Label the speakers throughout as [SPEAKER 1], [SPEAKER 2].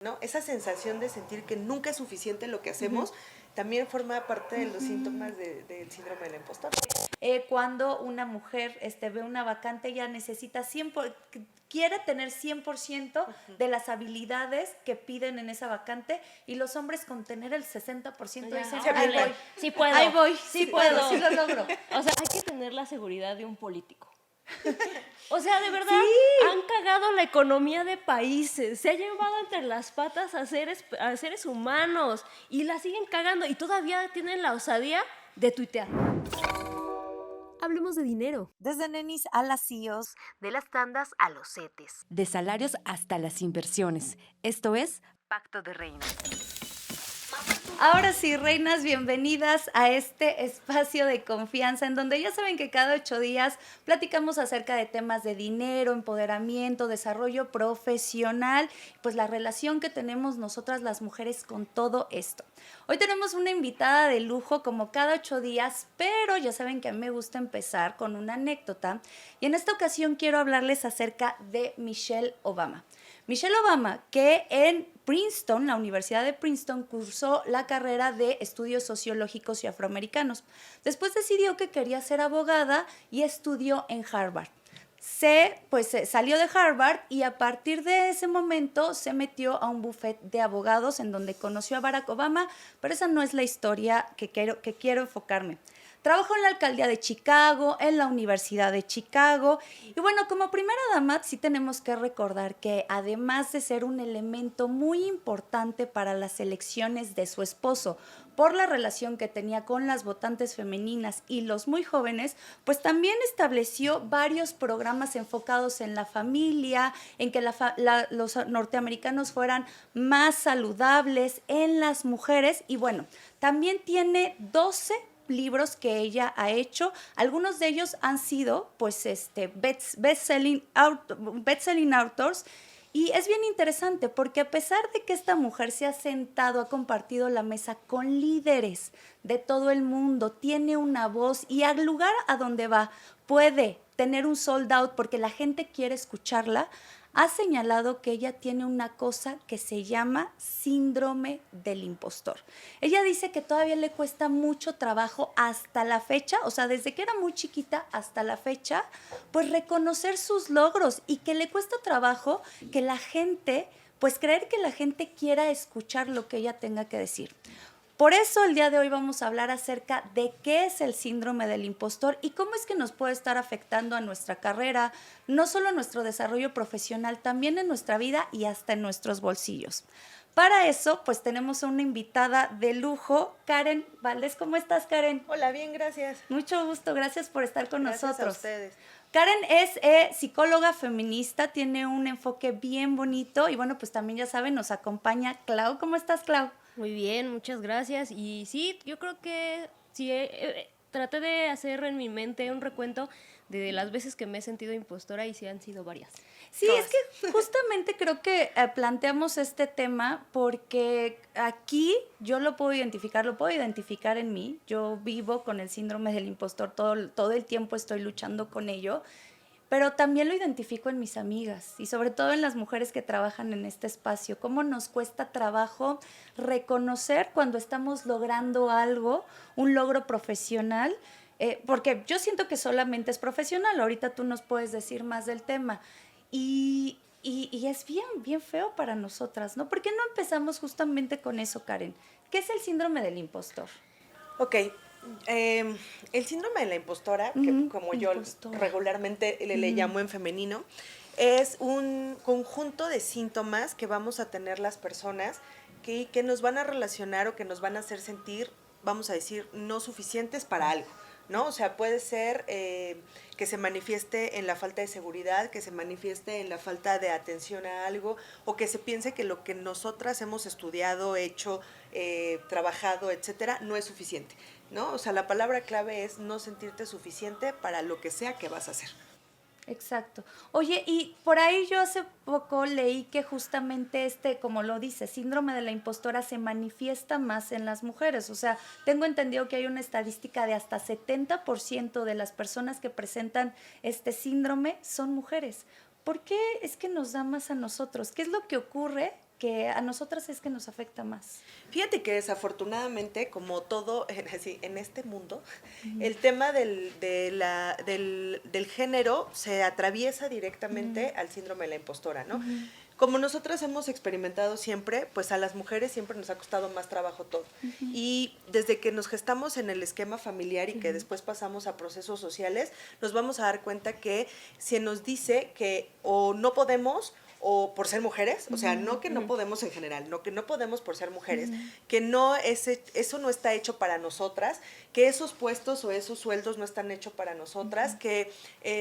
[SPEAKER 1] ¿no? Esa sensación de sentir que nunca es suficiente lo que hacemos, también forma parte de los síntomas del síndrome del impostor.
[SPEAKER 2] Cuando una mujer ve una vacante, ella necesita quiere tener 100% de las habilidades que piden en esa vacante, y los hombres con tener el 60% dicen, ahí voy,
[SPEAKER 3] sí puedo,
[SPEAKER 2] ahí voy,
[SPEAKER 3] sí puedo,
[SPEAKER 2] sí lo logro.
[SPEAKER 3] O sea, hay que tener la seguridad de un político. O sea, de verdad,
[SPEAKER 2] Sí.
[SPEAKER 3] han cagado la economía de países, se ha llevado entre las patas a seres humanos y la siguen cagando y todavía tienen la osadía de tuitear.
[SPEAKER 4] Hablemos de dinero.
[SPEAKER 5] Desde nenis a las CEOs,
[SPEAKER 4] De las tandas a los CETES.
[SPEAKER 5] de salarios hasta las inversiones. Esto es
[SPEAKER 4] Pacto de Reinas.
[SPEAKER 2] Ahora sí, reinas, bienvenidas a este espacio de confianza en donde ya saben que cada 8 días platicamos acerca de temas de dinero, empoderamiento, desarrollo profesional, pues la relación que tenemos nosotras las mujeres con todo esto. Hoy tenemos una invitada de lujo como cada 8 días, pero ya saben que a mí me gusta empezar con una anécdota, y en esta ocasión quiero hablarles acerca de Michelle Obama. Michelle Obama, que en Princeton, la Universidad de Princeton, cursó la carrera de estudios sociológicos y afroamericanos. Después decidió que quería ser abogada y estudió en Harvard. Salió de Harvard y a partir de ese momento se metió a un buffet de abogados en donde conoció a Barack Obama, pero esa no es la historia que quiero enfocarme. Trabajó en la alcaldía de Chicago, en la Universidad de Chicago. Y bueno, como primera dama sí tenemos que recordar que además de ser un elemento muy importante para las elecciones de su esposo, por la relación que tenía con las votantes femeninas y los muy jóvenes, pues también estableció varios programas enfocados en la familia, en que los norteamericanos fueran más saludables, en las mujeres. Y bueno, también tiene 12 libros que ella ha hecho. Algunos de ellos han sido best-selling authors. Y es bien interesante porque a pesar de que esta mujer se ha sentado, ha compartido la mesa con líderes de todo el mundo, tiene una voz y al lugar a donde va puede tener un sold out porque la gente quiere escucharla, ha señalado que ella tiene una cosa que se llama síndrome del impostor. Ella dice que todavía le cuesta mucho trabajo hasta la fecha, o sea, desde que era muy chiquita hasta la fecha, pues reconocer sus logros y que le cuesta trabajo que la gente, pues creer que la gente quiera escuchar lo que ella tenga que decir. Por eso el día de hoy vamos a hablar acerca de qué es el síndrome del impostor y cómo es que nos puede estar afectando a nuestra carrera, no solo a nuestro desarrollo profesional, también en nuestra vida y hasta en nuestros bolsillos. Para eso, pues tenemos a una invitada de lujo, Karen Valdés. ¿Cómo estás, Karen?
[SPEAKER 1] Hola, bien, gracias.
[SPEAKER 2] Mucho gusto, gracias por estar con nosotros.
[SPEAKER 1] Gracias a ustedes.
[SPEAKER 2] Karen es psicóloga feminista, tiene un enfoque bien bonito y bueno, pues también ya saben, nos acompaña Clau. ¿Cómo estás, Clau?
[SPEAKER 3] Muy bien, muchas gracias. Y sí, yo creo que sí, traté de hacer en mi mente un recuento de las veces que me he sentido impostora y sí han sido varias.
[SPEAKER 2] Sí, es que justamente creo que planteamos este tema porque aquí yo lo puedo identificar en mí. Yo vivo con el síndrome del impostor, todo el tiempo estoy luchando con ello, pero también lo identifico en mis amigas y sobre todo en las mujeres que trabajan en este espacio. Cómo nos cuesta trabajo reconocer cuando estamos logrando algo, un logro profesional, porque yo siento que solamente es profesional. Ahorita tú nos puedes decir más del tema. Y es bien feo para nosotras, ¿no? ¿Por qué no empezamos justamente con eso, Karen? ¿Qué es el síndrome del impostor?
[SPEAKER 1] Ok, el síndrome de la impostora, que como yo regularmente le llamo en femenino, es un conjunto de síntomas que vamos a tener las personas que nos van a relacionar o que nos van a hacer sentir, vamos a decir, no suficientes para algo, ¿no? O sea, puede ser que se manifieste en la falta de seguridad, que se manifieste en la falta de atención a algo, o que se piense que lo que nosotras hemos estudiado, hecho, trabajado, etcétera, no es suficiente, ¿no? O sea, la palabra clave es no sentirte suficiente para lo que sea que vas a hacer.
[SPEAKER 2] Exacto. Oye, y por ahí yo hace poco leí que justamente como lo dice, síndrome de la impostora se manifiesta más en las mujeres. O sea, tengo entendido que hay una estadística de hasta 70% de las personas que presentan este síndrome son mujeres. ¿Por qué es que nos da más a nosotros? ¿Qué es lo que ocurre que a nosotras es que nos afecta más?
[SPEAKER 1] Fíjate que desafortunadamente, como todo en este mundo, el tema del género se atraviesa directamente al síndrome de la impostora, ¿no? Como nosotras hemos experimentado siempre, pues a las mujeres siempre nos ha costado más trabajo todo. Y desde que nos gestamos en el esquema familiar y que después pasamos a procesos sociales, nos vamos a dar cuenta que se nos dice que o no podemos o por ser mujeres, o sea, no que no podemos en general, no que no podemos por ser mujeres, que no eso no está hecho para nosotras, que esos puestos o esos sueldos no están hechos para nosotras, que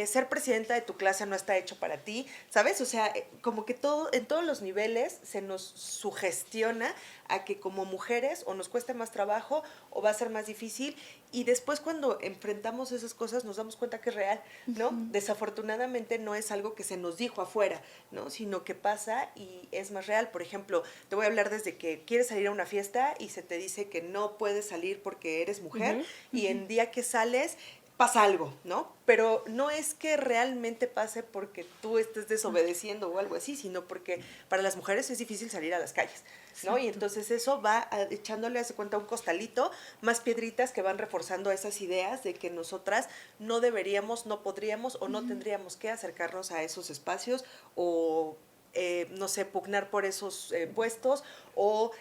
[SPEAKER 1] ser presidenta de tu clase no está hecho para ti, ¿sabes? O sea, como que todo, en todos los niveles se nos sugestiona a que como mujeres o nos cueste más trabajo o va a ser más difícil, y después cuando enfrentamos esas cosas nos damos cuenta que es real, ¿no? Desafortunadamente no es algo que se nos dijo afuera, ¿no? Sino que pasa y es más real. Por ejemplo, te voy a hablar desde que quieres salir a una fiesta y se te dice que no puedes salir porque eres mujer, y el día que sales pasa algo, ¿no? Pero no es que realmente pase porque tú estés desobedeciendo o algo así, sino porque para las mujeres es difícil salir a las calles, ¿no? Y entonces eso va echándole, hace cuenta, un costalito, más piedritas que van reforzando esas ideas de que nosotras no deberíamos, no podríamos o no tendríamos que acercarnos a esos espacios o no sé, pugnar por esos puestos o,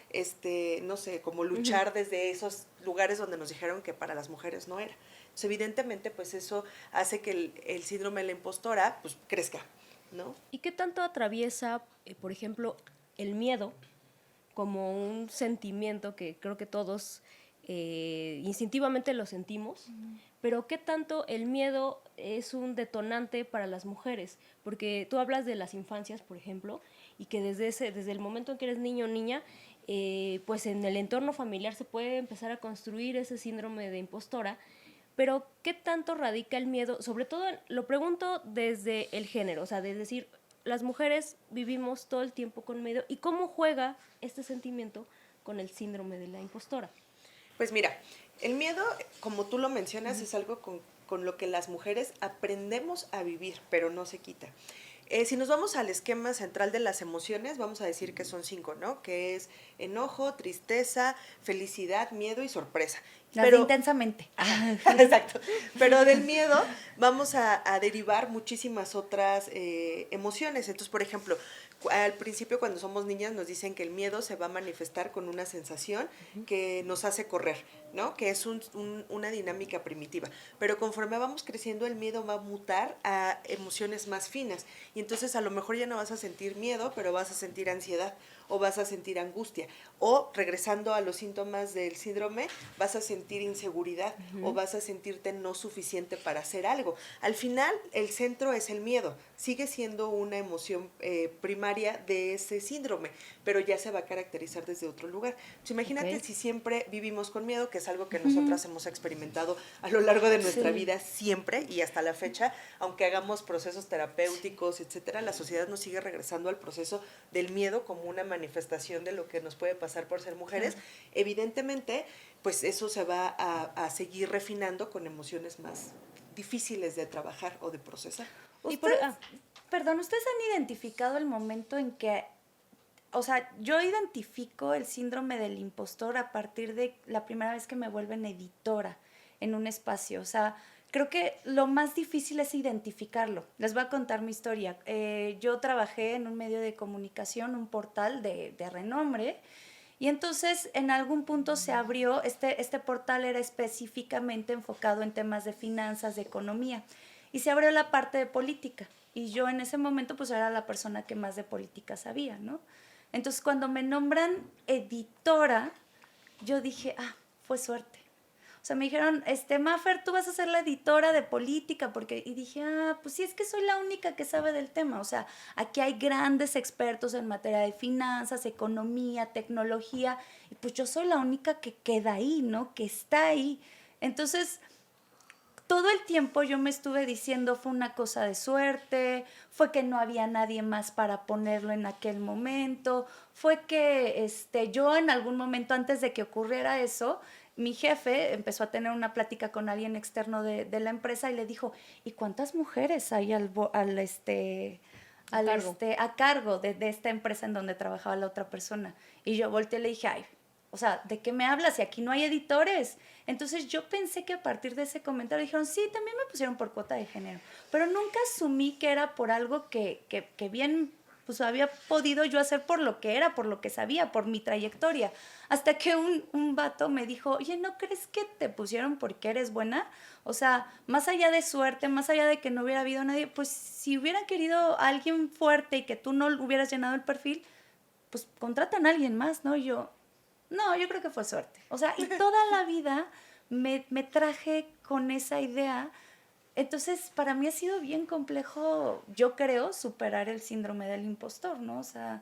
[SPEAKER 1] no sé, como luchar desde esos lugares donde nos dijeron que para las mujeres no era. Entonces, evidentemente, pues eso hace que el síndrome de la impostora, pues, crezca, ¿no?
[SPEAKER 3] ¿Y qué tanto atraviesa, por ejemplo, el miedo como un sentimiento que creo que todos instintivamente lo sentimos, pero qué tanto el miedo es un detonante para las mujeres? Porque tú hablas de las infancias, por ejemplo, y que desde el momento en que eres niño o niña, pues en el entorno familiar se puede empezar a construir ese síndrome de impostora. Pero ¿qué tanto radica el miedo? Sobre todo, lo pregunto desde el género, o sea, de decir, las mujeres vivimos todo el tiempo con miedo, ¿y cómo juega este sentimiento con el síndrome de la impostora?
[SPEAKER 1] Pues mira, el miedo, como tú lo mencionas, es algo con lo que las mujeres aprendemos a vivir, pero no se quita. Si nos vamos al esquema central de las emociones, vamos a decir que son 5, ¿no? Que es enojo, tristeza, felicidad, miedo y sorpresa.
[SPEAKER 2] Las de intensamente.
[SPEAKER 1] Exacto. Pero del miedo vamos a derivar muchísimas otras emociones. Entonces, por ejemplo, al principio cuando somos niñas nos dicen que el miedo se va a manifestar con una sensación que nos hace correr, ¿no? Que es una dinámica primitiva. Pero conforme vamos creciendo, el miedo va a mutar a emociones más finas. Y entonces a lo mejor ya no vas a sentir miedo, pero vas a sentir ansiedad o vas a sentir angustia. O regresando a los síntomas del síndrome, vas a sentir inseguridad o vas a sentirte no suficiente para hacer algo. Al final, el centro es el miedo. Sigue siendo una emoción primaria de ese síndrome, pero ya se va a caracterizar desde otro lugar. Entonces, imagínate si siempre vivimos con miedo, que es algo que nosotras hemos experimentado a lo largo de nuestra vida siempre y hasta la fecha, aunque hagamos procesos terapéuticos, etcétera, la sociedad nos sigue regresando al proceso del miedo como una manifestación de lo que nos puede pasar por ser mujeres. Evidentemente, pues eso se va a seguir refinando con emociones más difíciles de trabajar o de procesar.
[SPEAKER 2] Perdón, ¿ustedes han identificado el momento en que, o sea, yo identifico el síndrome del impostor a partir de la primera vez que me vuelven editora en un espacio? O sea, creo que lo más difícil es identificarlo. Les voy a contar mi historia. Yo trabajé en un medio de comunicación, un portal de renombre, y entonces en algún punto se abrió, este portal era específicamente enfocado en temas de finanzas, de economía, y se abrió la parte de política. Y yo en ese momento pues era la persona que más de política sabía, ¿no? Entonces cuando me nombran editora, yo dije, fue suerte. O sea, me dijeron, Mafer, tú vas a ser la editora de política, y dije, pues sí, es que soy la única que sabe del tema. O sea, aquí hay grandes expertos en materia de finanzas, economía, tecnología, y pues yo soy la única que queda ahí, ¿no? Que está ahí. Entonces, todo el tiempo yo me estuve diciendo, fue una cosa de suerte, fue que no había nadie más para ponerlo en aquel momento, fue que yo en algún momento antes de que ocurriera eso, mi jefe empezó a tener una plática con alguien externo de la empresa y le dijo, ¿y cuántas mujeres hay a cargo de esta empresa en donde trabajaba la otra persona. Y yo volteé y le dije, ay, o sea, ¿de qué me hablas? Si aquí no hay editores. Entonces yo pensé que a partir de ese comentario dijeron, sí, también me pusieron por cuota de género. Pero nunca asumí que era por algo que bien pues había podido yo hacer por lo que era, por lo que sabía, por mi trayectoria. Hasta que un vato me dijo, oye, ¿no crees que te pusieron porque eres buena? O sea, más allá de suerte, más allá de que no hubiera habido nadie, pues si hubieran querido a alguien fuerte y que tú no hubieras llenado el perfil, pues contratan a alguien más, ¿no? Y yo, no, yo creo que fue suerte. O sea, y toda la vida me traje con esa idea. Entonces, para mí ha sido bien complejo, yo creo, superar el síndrome del impostor, ¿no? O sea,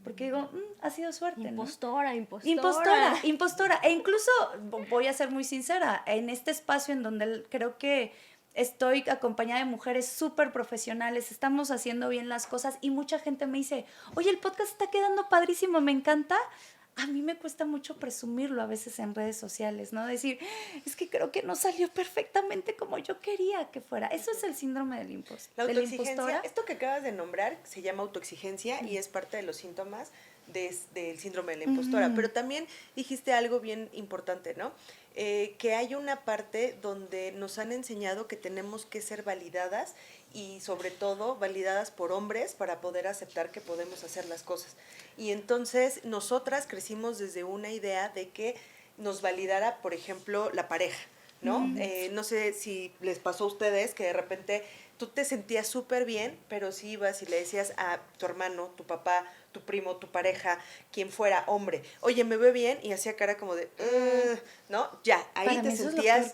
[SPEAKER 2] porque digo, ha sido suerte,
[SPEAKER 3] Impostora,
[SPEAKER 2] ¿no?
[SPEAKER 3] impostora.
[SPEAKER 2] Impostora. E incluso, voy a ser muy sincera, en este espacio en donde creo que estoy acompañada de mujeres súper profesionales, estamos haciendo bien las cosas y mucha gente me dice, oye, el podcast está quedando padrísimo, me encanta. A mí me cuesta mucho presumirlo a veces en redes sociales, ¿no? Decir, es que creo que no salió perfectamente como yo quería que fuera. Eso es el síndrome del impostor.
[SPEAKER 1] La autoexigencia, esto que acabas de nombrar se llama autoexigencia y es parte de los síntomas del síndrome de la impostora. Pero también dijiste algo bien importante, ¿no? Que hay una parte donde nos han enseñado que tenemos que ser validadas y sobre todo validadas por hombres para poder aceptar que podemos hacer las cosas. Y entonces nosotras crecimos desde una idea de que nos validara, por ejemplo, la pareja, ¿no? No sé si les pasó a ustedes que de repente tú te sentías súper bien, pero si ibas y le decías a tu hermano, tu papá, tu primo, tu pareja, quien fuera hombre, oye, me ve bien, y hacía cara como de, ¿no? Ya, ahí te sentías,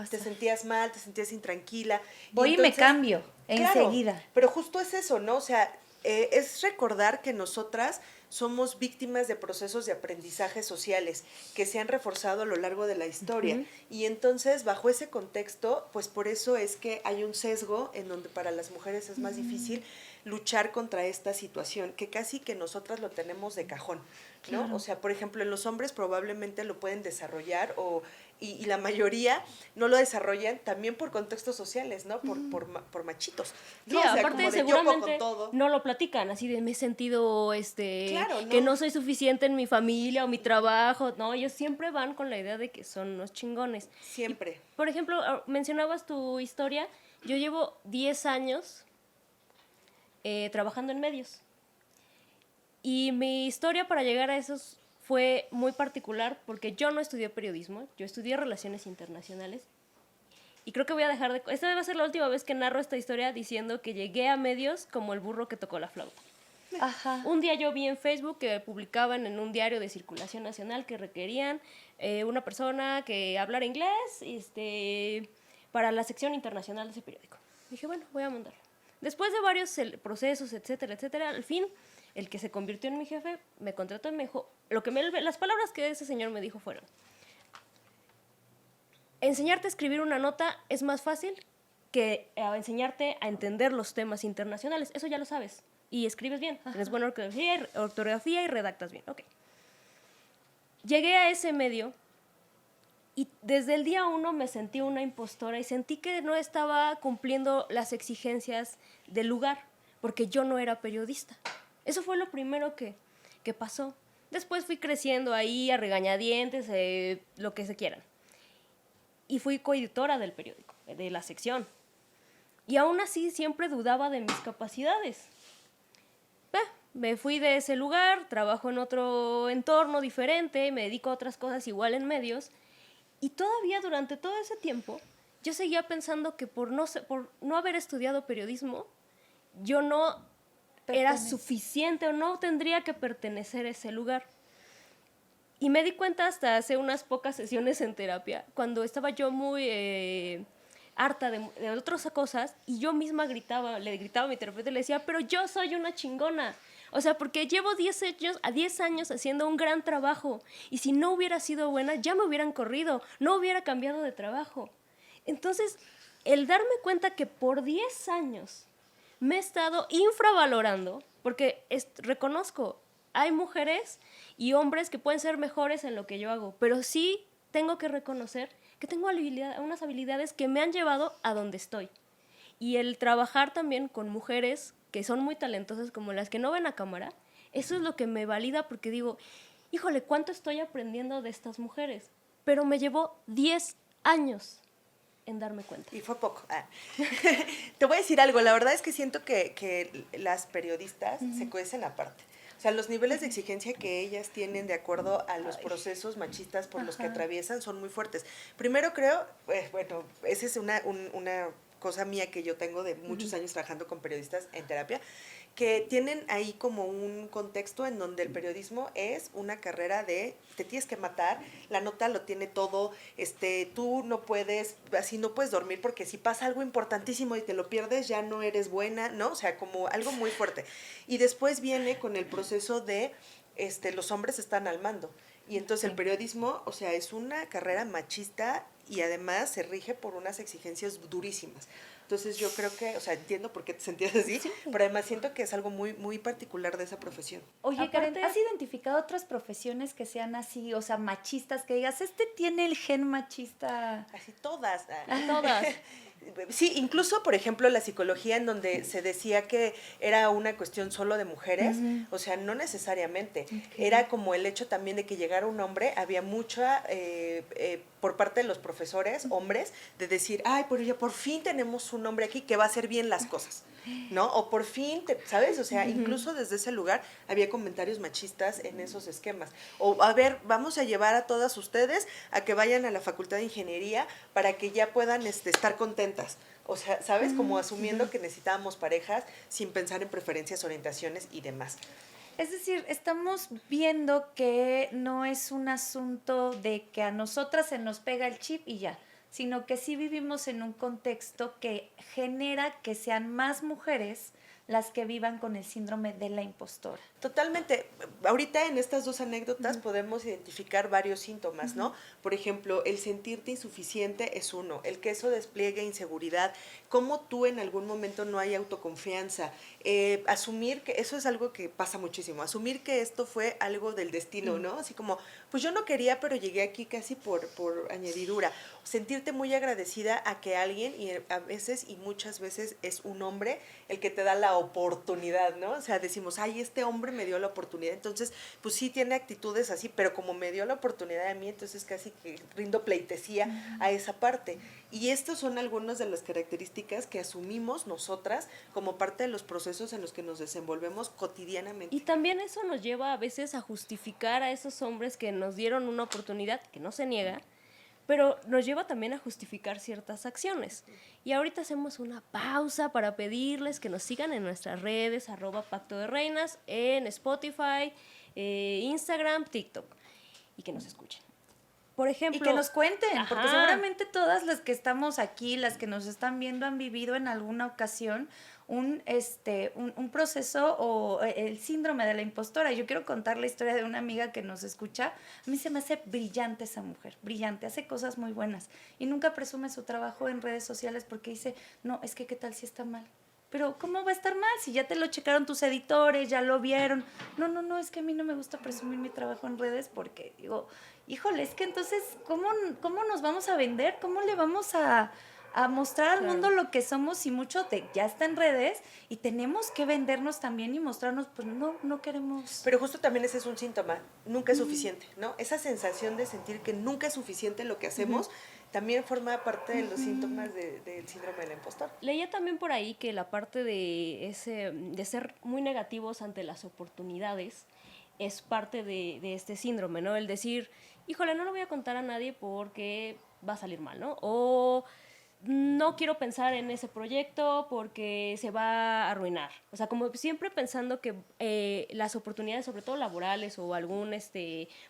[SPEAKER 1] te sentías mal, te sentías intranquila.
[SPEAKER 2] Voy y me cambio enseguida.
[SPEAKER 1] Claro, pero justo es eso, ¿no? O sea, es recordar que nosotras somos víctimas de procesos de aprendizaje sociales que se han reforzado a lo largo de la historia. Y entonces, bajo ese contexto, pues por eso es que hay un sesgo en donde para las mujeres es más difícil luchar contra esta situación, que casi que nosotras lo tenemos de cajón, ¿no? Claro. O sea, por ejemplo, en los hombres probablemente lo pueden desarrollar y la mayoría no lo desarrollan también por contextos sociales, ¿no? Por machitos, ¿no?
[SPEAKER 3] Sí,
[SPEAKER 1] o sea,
[SPEAKER 3] aparte
[SPEAKER 1] como de
[SPEAKER 3] seguramente
[SPEAKER 1] todo.
[SPEAKER 3] no lo platican, así de me he sentido
[SPEAKER 1] claro, ¿no?
[SPEAKER 3] que no soy suficiente en mi familia o mi trabajo, no, ellos siempre van con la idea de que son unos chingones.
[SPEAKER 1] Siempre.
[SPEAKER 3] Y, por ejemplo, mencionabas tu historia, yo llevo 10 años trabajando en medios. Y mi historia para llegar a esos fue muy particular porque yo no estudié periodismo, yo estudié relaciones internacionales. Y creo que voy a dejar de... Esta va a ser la última vez que narro esta historia diciendo que llegué a medios como el burro que tocó la flauta.
[SPEAKER 2] Ajá.
[SPEAKER 3] Un día yo vi en Facebook que publicaban en un diario de circulación nacional que requerían una persona que hablara inglés para la sección internacional de ese periódico. Dije, bueno, voy a mandarlo. Después de varios procesos, etcétera, etcétera, al fin, el que se convirtió en mi jefe me contrató y me dijo, las palabras que ese señor me dijo fueron, enseñarte a escribir una nota es más fácil que enseñarte a entender los temas internacionales. Eso ya lo sabes. Y escribes bien. Ajá. Tienes buena ortografía y redactas bien. Ok. Llegué a ese medio y desde el día 1 me sentí una impostora y sentí que no estaba cumpliendo las exigencias del lugar porque yo no era periodista. Eso fue lo primero que pasó. Después fui creciendo ahí a regañadientes, lo que se quieran. Y fui coeditora del periódico, de la sección. Y aún así siempre dudaba de mis capacidades. Me fui de ese lugar, trabajo en otro entorno diferente, me dedico a otras cosas igual en medios. Y todavía durante todo ese tiempo, yo seguía pensando que por no haber estudiado periodismo, yo no era suficiente o no tendría que pertenecer a ese lugar. Y me di cuenta hasta hace unas pocas sesiones en terapia, cuando estaba yo muy harta de otras cosas, y yo misma le gritaba a mi terapeuta y le decía, pero yo soy una chingona. O sea, porque llevo 10 años haciendo un gran trabajo, y si no hubiera sido buena, ya me hubieran corrido, no hubiera cambiado de trabajo. Entonces, el darme cuenta que por 10 años me he estado infravalorando, porque reconozco, hay mujeres y hombres que pueden ser mejores en lo que yo hago, pero sí tengo que reconocer que tengo unas habilidades que me han llevado a donde estoy. Y el trabajar también con mujeres que son muy talentosas como las que no ven a cámara, eso es lo que me valida porque digo, híjole, ¿cuánto estoy aprendiendo de estas mujeres? Pero me llevó 10 años en darme cuenta.
[SPEAKER 1] Y fue poco. Te voy a decir algo, la verdad es que siento que las periodistas se cuecen aparte. O sea, los niveles de exigencia que ellas tienen de acuerdo a los procesos machistas por los que atraviesan son muy fuertes. Primero creo, bueno, esa es una cosa mía que yo tengo de muchos años trabajando con periodistas en terapia, que tienen ahí como un contexto en donde el periodismo es una carrera de te tienes que matar, la nota lo tiene todo, tú no puedes, así no puedes dormir porque si pasa algo importantísimo y te lo pierdes ya no eres buena, ¿no? O sea, como algo muy fuerte. Y después viene con el proceso de los hombres están al mando. Y entonces el periodismo, o sea, es una carrera machista y además se rige por unas exigencias durísimas. Entonces yo creo que, o sea, entiendo por qué te sentías así, pero además siento que es algo muy, muy particular de esa profesión.
[SPEAKER 2] Oye,
[SPEAKER 3] Aparte-
[SPEAKER 2] Karen, ¿has identificado otras profesiones que sean así, o sea, machistas, que digas, tiene el gen machista?
[SPEAKER 1] Así todas.
[SPEAKER 3] Todas.
[SPEAKER 1] Sí, incluso, por ejemplo, la psicología en donde se decía que era una cuestión solo de mujeres, o sea, no necesariamente. Era como el hecho también de que llegara un hombre, había mucha, por parte de los profesores, hombres, de decir, ay, pero ya por fin tenemos un hombre aquí que va a hacer bien las cosas, ¿no? O por fin, ¿sabes? O sea, incluso desde ese lugar había comentarios machistas en esos esquemas. O, a ver, vamos a llevar a todas ustedes a que vayan a la Facultad de Ingeniería para que ya puedan estar contentas. O sea, ¿sabes? Como asumiendo que necesitábamos parejas sin pensar en preferencias, orientaciones y demás.
[SPEAKER 2] Es decir, estamos viendo que no es un asunto de que a nosotras se nos pega el chip y ya, sino que sí vivimos en un contexto que genera que sean más mujeres las que vivan con el síndrome de la impostora.
[SPEAKER 1] Totalmente. Ahorita en estas dos anécdotas podemos identificar varios síntomas, ¿no? Por ejemplo, el sentirte insuficiente es uno, el que eso despliegue inseguridad, cómo tú en algún momento no hay autoconfianza, asumir que eso es algo que pasa muchísimo, asumir que esto fue algo del destino, ¿no? Así como, pues yo no quería, pero llegué aquí casi por añadidura. Sentirte muy agradecida a que alguien, y a veces y muchas veces es un hombre el que te da la oportunidad, ¿no? O sea, decimos, ay, este hombre me dio la oportunidad, entonces, pues sí tiene actitudes así, pero como me dio la oportunidad a mí, entonces casi que rindo pleitesía a esa parte. Y estas son algunas de las características que asumimos nosotras como parte de los procesos en los que nos desenvolvemos cotidianamente.
[SPEAKER 3] Y también eso nos lleva a veces a justificar a esos hombres que nos dieron una oportunidad, que no se niega, pero nos lleva también a justificar ciertas acciones. Y ahorita hacemos una pausa para pedirles que nos sigan en nuestras redes, @Pacto de Reinas, en Spotify, Instagram, TikTok, y que nos escuchen. Por ejemplo...
[SPEAKER 2] Y que nos cuenten, porque
[SPEAKER 3] Ajá.
[SPEAKER 2] seguramente todas las que estamos aquí, las que nos están viendo, han vivido en alguna ocasión un proceso o el síndrome de la impostora. Yo quiero contar la historia de una amiga que nos escucha. A mí se me hace brillante esa mujer, brillante, hace cosas muy buenas y nunca presume su trabajo en redes sociales porque dice, no, es que qué tal si está mal. Pero ¿cómo va a estar mal? Si ya te lo checaron tus editores, ya lo vieron. No, es que a mí no me gusta presumir mi trabajo en redes porque digo, híjole, es que entonces, ¿cómo nos vamos a vender? ¿Cómo le vamos a mostrar al mundo lo que somos si mucho ya está en redes y tenemos que vendernos también y mostrarnos? Pues no queremos.
[SPEAKER 1] Pero justo también ese es un síntoma, nunca es suficiente, ¿no? Esa sensación de sentir que nunca es suficiente lo que hacemos también forma parte de los síntomas del síndrome del impostor.
[SPEAKER 3] Leía también por ahí que la parte de ser muy negativos ante las oportunidades es parte de este síndrome, ¿no? El decir, híjole, no lo voy a contar a nadie porque va a salir mal, ¿no? O no quiero pensar en ese proyecto porque se va a arruinar. O sea, como siempre pensando que las oportunidades, sobre todo laborales o algún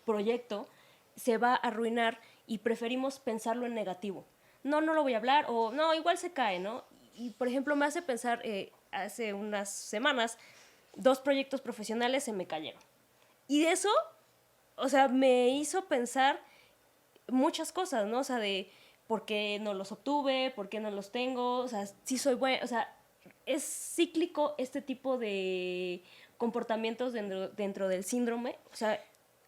[SPEAKER 3] proyecto, se va a arruinar y preferimos pensarlo en negativo. No lo voy a hablar, o no, igual se cae, ¿no? Y, por ejemplo, me hace pensar, hace unas semanas, 2 proyectos profesionales se me cayeron. Y eso, o sea, me hizo pensar muchas cosas, ¿no? O sea, de por qué no los obtuve, por qué no los tengo, o sea, sí soy buena, o sea, es cíclico este tipo de comportamientos dentro del síndrome, o sea,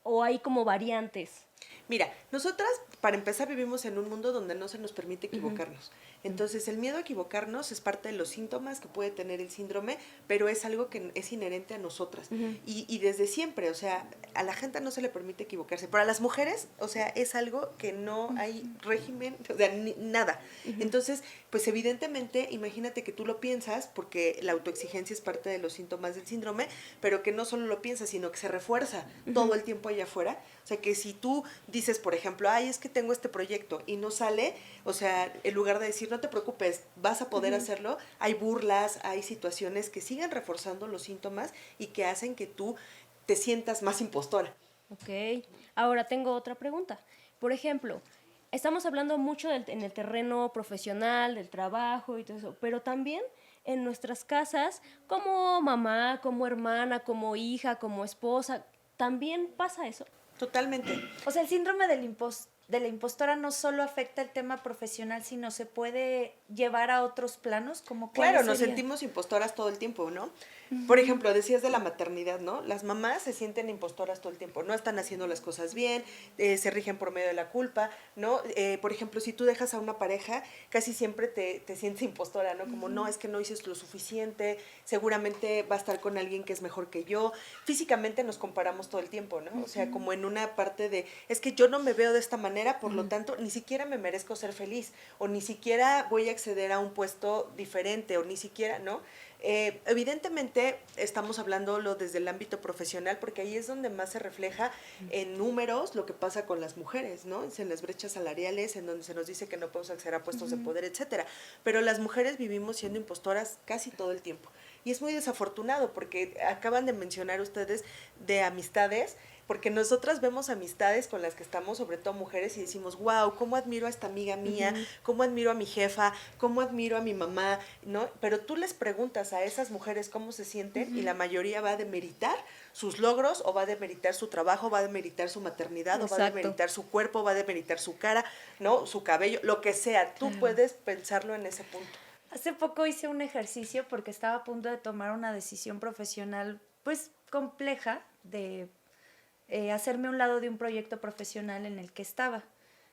[SPEAKER 3] o hay como variantes.
[SPEAKER 1] Mira, nosotras, para empezar, vivimos en un mundo donde no se nos permite equivocarnos. Entonces, el miedo a equivocarnos es parte de los síntomas que puede tener el síndrome, pero es algo que es inherente a nosotras. Y desde siempre, o sea, a la gente no se le permite equivocarse. Pero a las mujeres, o sea, es algo que no hay régimen, o sea, nada. Entonces, pues evidentemente, imagínate que tú lo piensas, porque la autoexigencia es parte de los síntomas del síndrome, pero que no solo lo piensas, sino que se refuerza todo el tiempo allá afuera. O sea, que si tú dices, por ejemplo, ay, es que tengo este proyecto y no sale, o sea, en lugar de decir, no te preocupes, vas a poder hacerlo, hay burlas, hay situaciones que siguen reforzando los síntomas y que hacen que tú te sientas más impostora.
[SPEAKER 3] Ok, ahora tengo otra pregunta. Por ejemplo, estamos hablando mucho en el terreno profesional, del trabajo y todo eso, pero también en nuestras casas, como mamá, como hermana, como hija, como esposa, ¿también pasa eso?
[SPEAKER 1] Totalmente.
[SPEAKER 2] O sea, el síndrome de la impostora no solo afecta el tema profesional, sino se puede llevar a otros planos, como
[SPEAKER 1] Claro,
[SPEAKER 2] ¿cuáles
[SPEAKER 1] nos
[SPEAKER 2] serían?
[SPEAKER 1] sentimos impostoras todo el tiempo, ¿no? Por ejemplo, decías de la maternidad, ¿no? Las mamás se sienten impostoras todo el tiempo, no están haciendo las cosas bien, se rigen por medio de la culpa, ¿no? Por ejemplo, si tú dejas a una pareja, casi siempre te sientes impostora, ¿no? Como, no, es que no hice lo suficiente, seguramente va a estar con alguien que es mejor que yo. Físicamente nos comparamos todo el tiempo, ¿no? O sea, como en una parte de, es que yo no me veo de esta manera, por lo tanto, ni siquiera me merezco ser feliz, o ni siquiera voy a acceder a un puesto diferente, o ni siquiera, ¿no? Evidentemente estamos hablándolo desde el ámbito profesional porque ahí es donde más se refleja en números lo que pasa con las mujeres, ¿no? Es en las brechas salariales, en donde se nos dice que no podemos acceder a puestos de poder, etcétera. Pero las mujeres vivimos siendo impostoras casi todo el tiempo. Y es muy desafortunado porque acaban de mencionar ustedes de amistades, porque nosotras vemos amistades con las que estamos, sobre todo mujeres, y decimos, wow, cómo admiro a esta amiga mía, cómo admiro a mi jefa, cómo admiro a mi mamá, ¿no? Pero tú les preguntas a esas mujeres cómo se sienten y la mayoría va a demeritar sus logros, o va a demeritar su trabajo, va a demeritar su maternidad, o va a
[SPEAKER 3] Exacto.
[SPEAKER 1] demeritar su cuerpo, va a demeritar su cara, ¿no? Su cabello, lo que sea. Tú puedes pensarlo en ese punto.
[SPEAKER 2] Hace poco hice un ejercicio porque estaba a punto de tomar una decisión profesional, pues, compleja de hacerme a un lado de un proyecto profesional en el que estaba.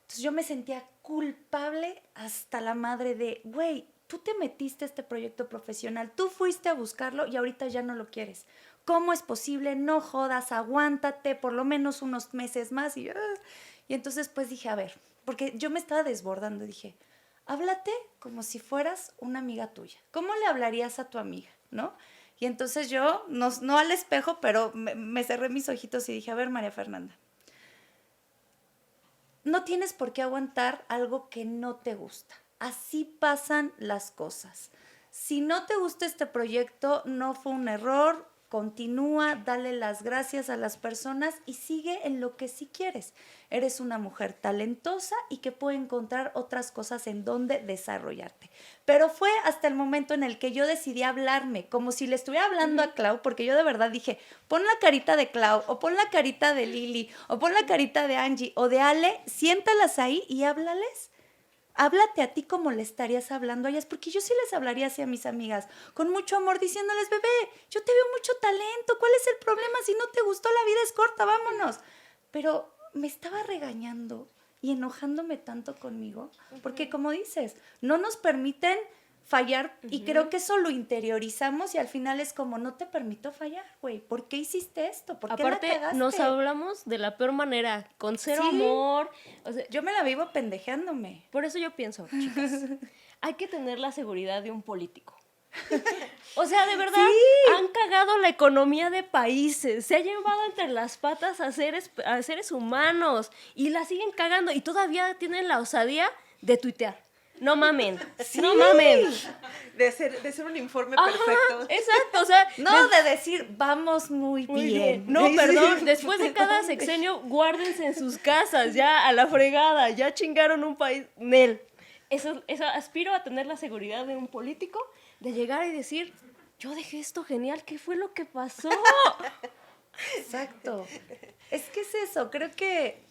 [SPEAKER 2] Entonces yo me sentía culpable hasta la madre de, güey, tú te metiste a este proyecto profesional, tú fuiste a buscarlo y ahorita ya no lo quieres. ¿Cómo es posible? No jodas, aguántate por lo menos unos meses más. Y entonces pues dije, a ver, porque yo me estaba desbordando, dije, háblate como si fueras una amiga tuya. ¿Cómo le hablarías a tu amiga, no? Y entonces yo, no al espejo, pero me cerré mis ojitos y dije, a ver, María Fernanda, no tienes por qué aguantar algo que no te gusta. Así pasan las cosas. Si no te gusta este proyecto, no fue un error, continúa, dale las gracias a las personas y sigue en lo que sí quieres. Eres una mujer talentosa y que puede encontrar otras cosas en donde desarrollarte. Pero fue hasta el momento en el que yo decidí hablarme, como si le estuviera hablando a Clau, porque yo de verdad dije, pon la carita de Clau, o pon la carita de Lili, o pon la carita de Angie, o de Ale, siéntalas ahí y háblales. Háblate a ti como le estarías hablando a ellas, porque yo sí les hablaría así a mis amigas, con mucho amor, diciéndoles, bebé, yo te veo mucho talento, ¿cuál es el problema? Si no te gustó, la vida es corta, vámonos. Pero me estaba regañando y enojándome tanto conmigo, porque como dices, no nos permiten fallar y creo que eso lo interiorizamos y al final es como, no te permito fallar, güey, ¿por qué hiciste esto? ¿Por qué la
[SPEAKER 3] Aparte,
[SPEAKER 2] cagaste?
[SPEAKER 3] nos hablamos de la peor manera, con cero
[SPEAKER 2] Sí.
[SPEAKER 3] amor. O sea,
[SPEAKER 2] Yo me la vivo pendejeándome.
[SPEAKER 3] por eso yo pienso, chicas, hay que tener la seguridad de un político. O sea, de verdad, han cagado la economía de países, se ha llevado entre las patas a seres humanos y la siguen cagando y todavía tienen la osadía de tuitear. No mamen, no mamen.
[SPEAKER 1] De ser un informe
[SPEAKER 3] Ajá,
[SPEAKER 1] perfecto.
[SPEAKER 3] exacto, o sea,
[SPEAKER 2] No, de decir, vamos muy bien.
[SPEAKER 3] No, perdón, después de cada sexenio, guárdense en sus casas, ya a la fregada, ya chingaron un país. Nel. Eso aspiro a tener la seguridad de un político, de llegar y decir, yo dejé esto genial, ¿qué fue lo que pasó?
[SPEAKER 2] Exacto. Es que es eso, creo que,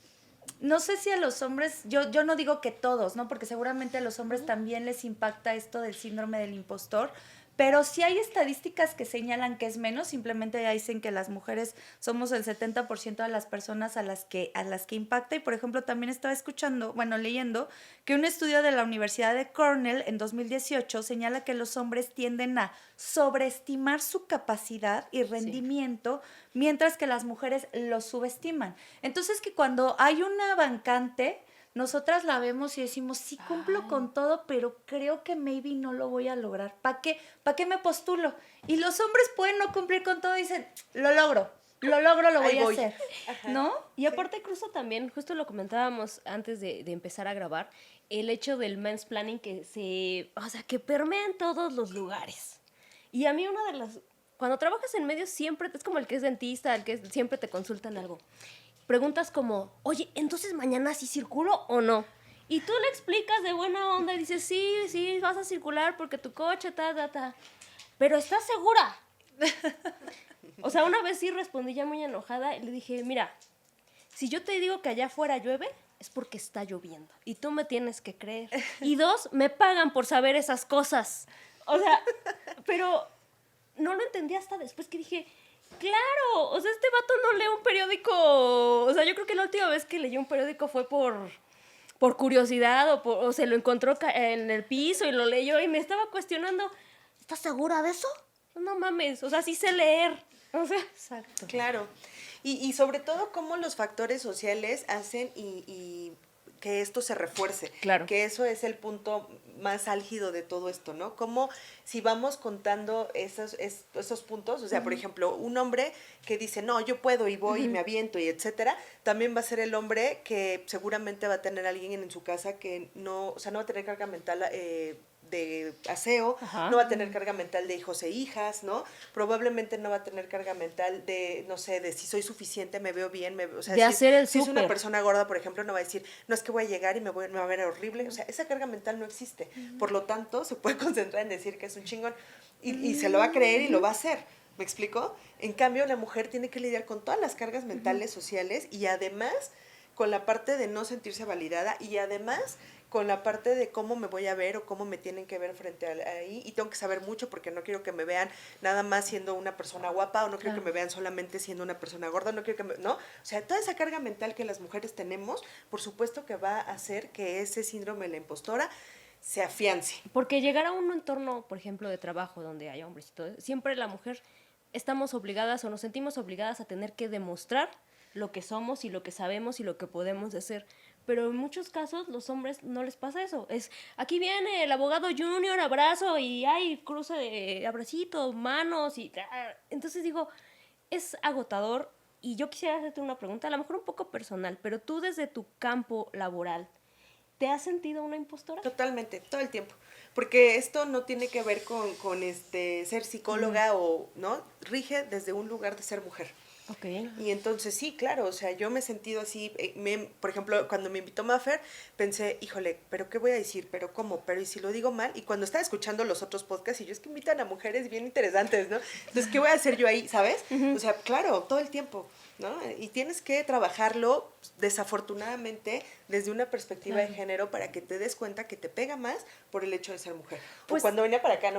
[SPEAKER 2] no sé si a los hombres, yo no digo que todos, ¿no? Porque seguramente a los hombres también les impacta esto del síndrome del impostor, pero sí hay estadísticas que señalan que es menos, simplemente ya dicen que las mujeres somos el 70% de las personas a las que impacta. Y por ejemplo, también estaba leyendo que un estudio de la Universidad de Cornell en 2018 señala que los hombres tienden a sobreestimar su capacidad y rendimiento, mientras que las mujeres lo subestiman. Entonces, que cuando hay una vacante, nosotras la vemos y decimos, sí cumplo con todo, pero creo que maybe no lo voy a lograr. ¿Para qué me postulo? Y los hombres pueden no cumplir con todo y dicen, lo logro, lo voy a hacer.
[SPEAKER 1] Ajá.
[SPEAKER 2] ¿No?
[SPEAKER 3] Y aparte incluso también, justo lo comentábamos antes de empezar a grabar, el hecho del mansplaining que permea en todos los lugares. Y a mí cuando trabajas en medios siempre, es como el que es dentista, el que siempre te consultan algo. Preguntas como, oye, ¿entonces mañana sí circulo o no? Y tú le explicas de buena onda y dices, sí, vas a circular porque tu coche, pero ¿estás segura? O sea, una vez sí respondí ya muy enojada y le dije, mira, si yo te digo que allá afuera llueve, es porque está lloviendo. Y tú me tienes que creer. Y 2, me pagan por saber esas cosas. O sea, pero no lo entendí hasta después que dije, claro, o sea, este vato no lee un periódico. O sea, yo creo que la última vez que leyó un periódico fue por curiosidad o se lo encontró en el piso y lo leyó y me estaba cuestionando, ¿estás segura de eso? No mames, o sea, sí sé leer. O sea,
[SPEAKER 2] Exacto.
[SPEAKER 1] Claro. Y sobre todo cómo los factores sociales hacen y que esto se refuerce.
[SPEAKER 3] Claro.
[SPEAKER 1] Que eso es el punto más álgido de todo esto, ¿no? Como si vamos contando esos puntos, o sea, por ejemplo, un hombre que dice, no, yo puedo y voy y me aviento y etcétera, también va a ser el hombre que seguramente va a tener a alguien en su casa que no, o sea, no va a tener carga mental de aseo,
[SPEAKER 3] Ajá.
[SPEAKER 1] no va a tener carga mental de hijos e hijas, ¿no? Probablemente no va a tener carga mental de, no sé, de si soy suficiente, me veo bien, o sea,
[SPEAKER 3] De hacer el
[SPEAKER 1] si es una
[SPEAKER 3] súper.
[SPEAKER 1] persona gorda, por ejemplo, no va a decir, no es que voy a llegar y me va a ver horrible, o sea, esa carga mental no existe, por lo tanto, se puede concentrar en decir que es un chingón y se lo va a creer y lo va a hacer, ¿me explico? En cambio, la mujer tiene que lidiar con todas las cargas mentales, sociales y además con la parte de no sentirse validada y además con la parte de cómo me voy a ver o cómo me tienen que ver frente a ahí y tengo que saber mucho porque no quiero que me vean nada más siendo una persona guapa o no quiero que me vean solamente siendo una persona gorda, no quiero ¿no? O sea, toda esa carga mental que las mujeres tenemos, por supuesto que va a hacer que ese síndrome de la impostora se afiance.
[SPEAKER 3] Porque llegar a un entorno, por ejemplo, de trabajo donde haya hombres y todo, siempre la mujer estamos obligadas o nos sentimos obligadas a tener que demostrar lo que somos y lo que sabemos y lo que podemos hacer. Pero en muchos casos los hombres no les pasa eso. Es, aquí viene el abogado junior, abrazo y hay cruce de abracitos, manos y... Entonces digo, es agotador y yo quisiera hacerte una pregunta, a lo mejor un poco personal, pero tú desde tu campo laboral, ¿te has sentido una impostora?
[SPEAKER 1] Totalmente, todo el tiempo. Porque esto no tiene que ver con ser psicóloga o, ¿no? Rige desde un lugar de ser mujer.
[SPEAKER 3] Ok.
[SPEAKER 1] Y entonces sí, claro, o sea, yo me he sentido así, por ejemplo, cuando me invitó Maffer, pensé, híjole, ¿pero qué voy a decir? ¿Pero cómo? ¿Pero y si lo digo mal? Y cuando estaba escuchando los otros podcasts, y yo es que invitan a mujeres bien interesantes, ¿no? Entonces, ¿qué voy a hacer yo ahí, sabes? O sea, claro, todo el tiempo, ¿no? Y tienes que trabajarlo, desafortunadamente, desde una perspectiva de género para que te des cuenta que te pega más por el hecho de ser mujer.
[SPEAKER 2] Pues,
[SPEAKER 1] o cuando venía para acá,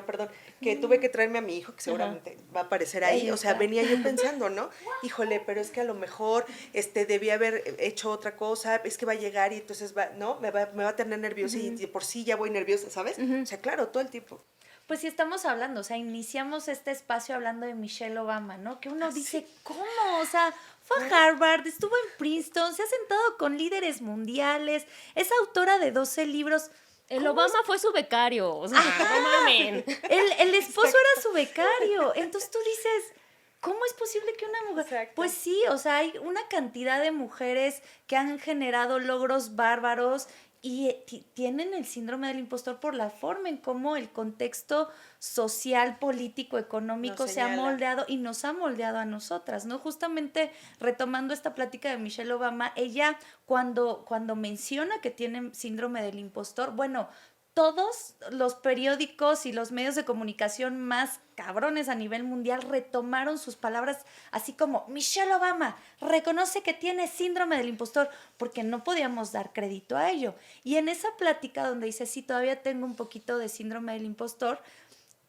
[SPEAKER 1] que tuve que traerme a mi hijo, que seguramente va a aparecer ahí, o sea, venía yo pensando, ¿no? Híjole, pero es que a lo mejor debí haber hecho otra cosa, es que va a llegar y entonces ¿no? Me va a tener nerviosa y de por sí ya voy nerviosa, ¿sabes? O sea, claro, todo el tiempo.
[SPEAKER 2] Pues sí estamos hablando, o sea, iniciamos este espacio hablando de Michelle Obama, ¿no? Que uno dice, ¿cómo? O sea, fue a Harvard, estuvo en Princeton, se ha sentado con líderes mundiales, es autora de 12 libros.
[SPEAKER 3] El Obama fue su becario, o sea, no mamen.
[SPEAKER 2] El esposo era su becario. Entonces tú dices, ¿cómo es posible que una mujer?
[SPEAKER 1] Exacto.
[SPEAKER 2] Pues sí, o sea, hay una cantidad de mujeres que han generado logros bárbaros y tienen el síndrome del impostor por la forma en cómo el contexto social, político, económico
[SPEAKER 1] Nos
[SPEAKER 2] se ha
[SPEAKER 1] señala.
[SPEAKER 2] moldeado y nos ha moldeado a nosotras, ¿no? Justamente retomando esta plática de Michelle Obama, ella cuando menciona que tiene síndrome del impostor, bueno, todos los periódicos y los medios de comunicación más cabrones a nivel mundial retomaron sus palabras así como Michelle Obama reconoce que tiene síndrome del impostor porque no podíamos dar crédito a ello. Y en esa plática donde dice sí, todavía tengo un poquito de síndrome del impostor,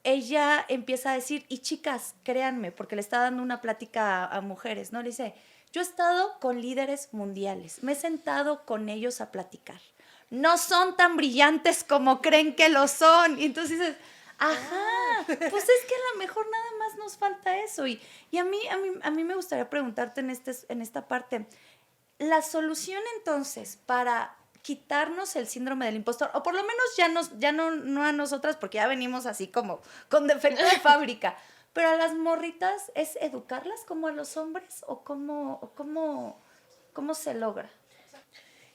[SPEAKER 2] ella empieza a decir, y chicas, créanme, porque le está dando una plática a mujeres, ¿no? Le dice, yo he estado con líderes mundiales, me he sentado con ellos a platicar. No son tan brillantes como creen que lo son. Y entonces dices, ajá, pues es que a lo mejor nada más nos falta eso. Y a mí me gustaría preguntarte en esta parte, la solución entonces para quitarnos el síndrome del impostor, o por lo menos no a nosotras, porque ya venimos así como con defecto de fábrica, pero a las morritas, ¿es educarlas como a los hombres o cómo se logra?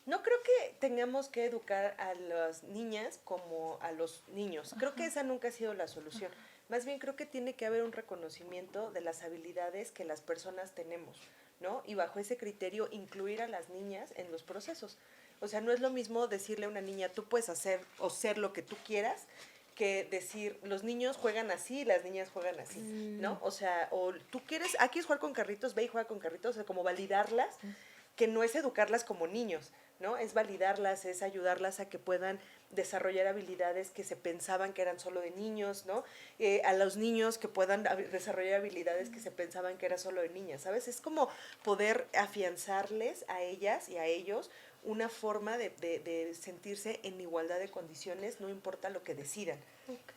[SPEAKER 1] No creo que tengamos que educar a las niñas como a los niños. Creo que esa nunca ha sido la solución. Más bien creo que tiene que haber un reconocimiento de las habilidades que las personas tenemos, ¿no? Y bajo ese criterio incluir a las niñas en los procesos. O sea, no es lo mismo decirle a una niña, tú puedes hacer o ser lo que tú quieras, que decir, los niños juegan así y las niñas juegan así, ¿no? O sea, o tú quieres jugar con carritos, ve y juega con carritos, o sea, como validarlas, que no es educarlas como niños, ¿no? Es validarlas, es ayudarlas a que puedan desarrollar habilidades que se pensaban que eran solo de niños, ¿no? A los niños que puedan desarrollar habilidades que se pensaban que era solo de niñas, ¿sabes? Es como poder afianzarles a ellas y a ellos una forma de sentirse en igualdad de condiciones, no importa lo que decidan,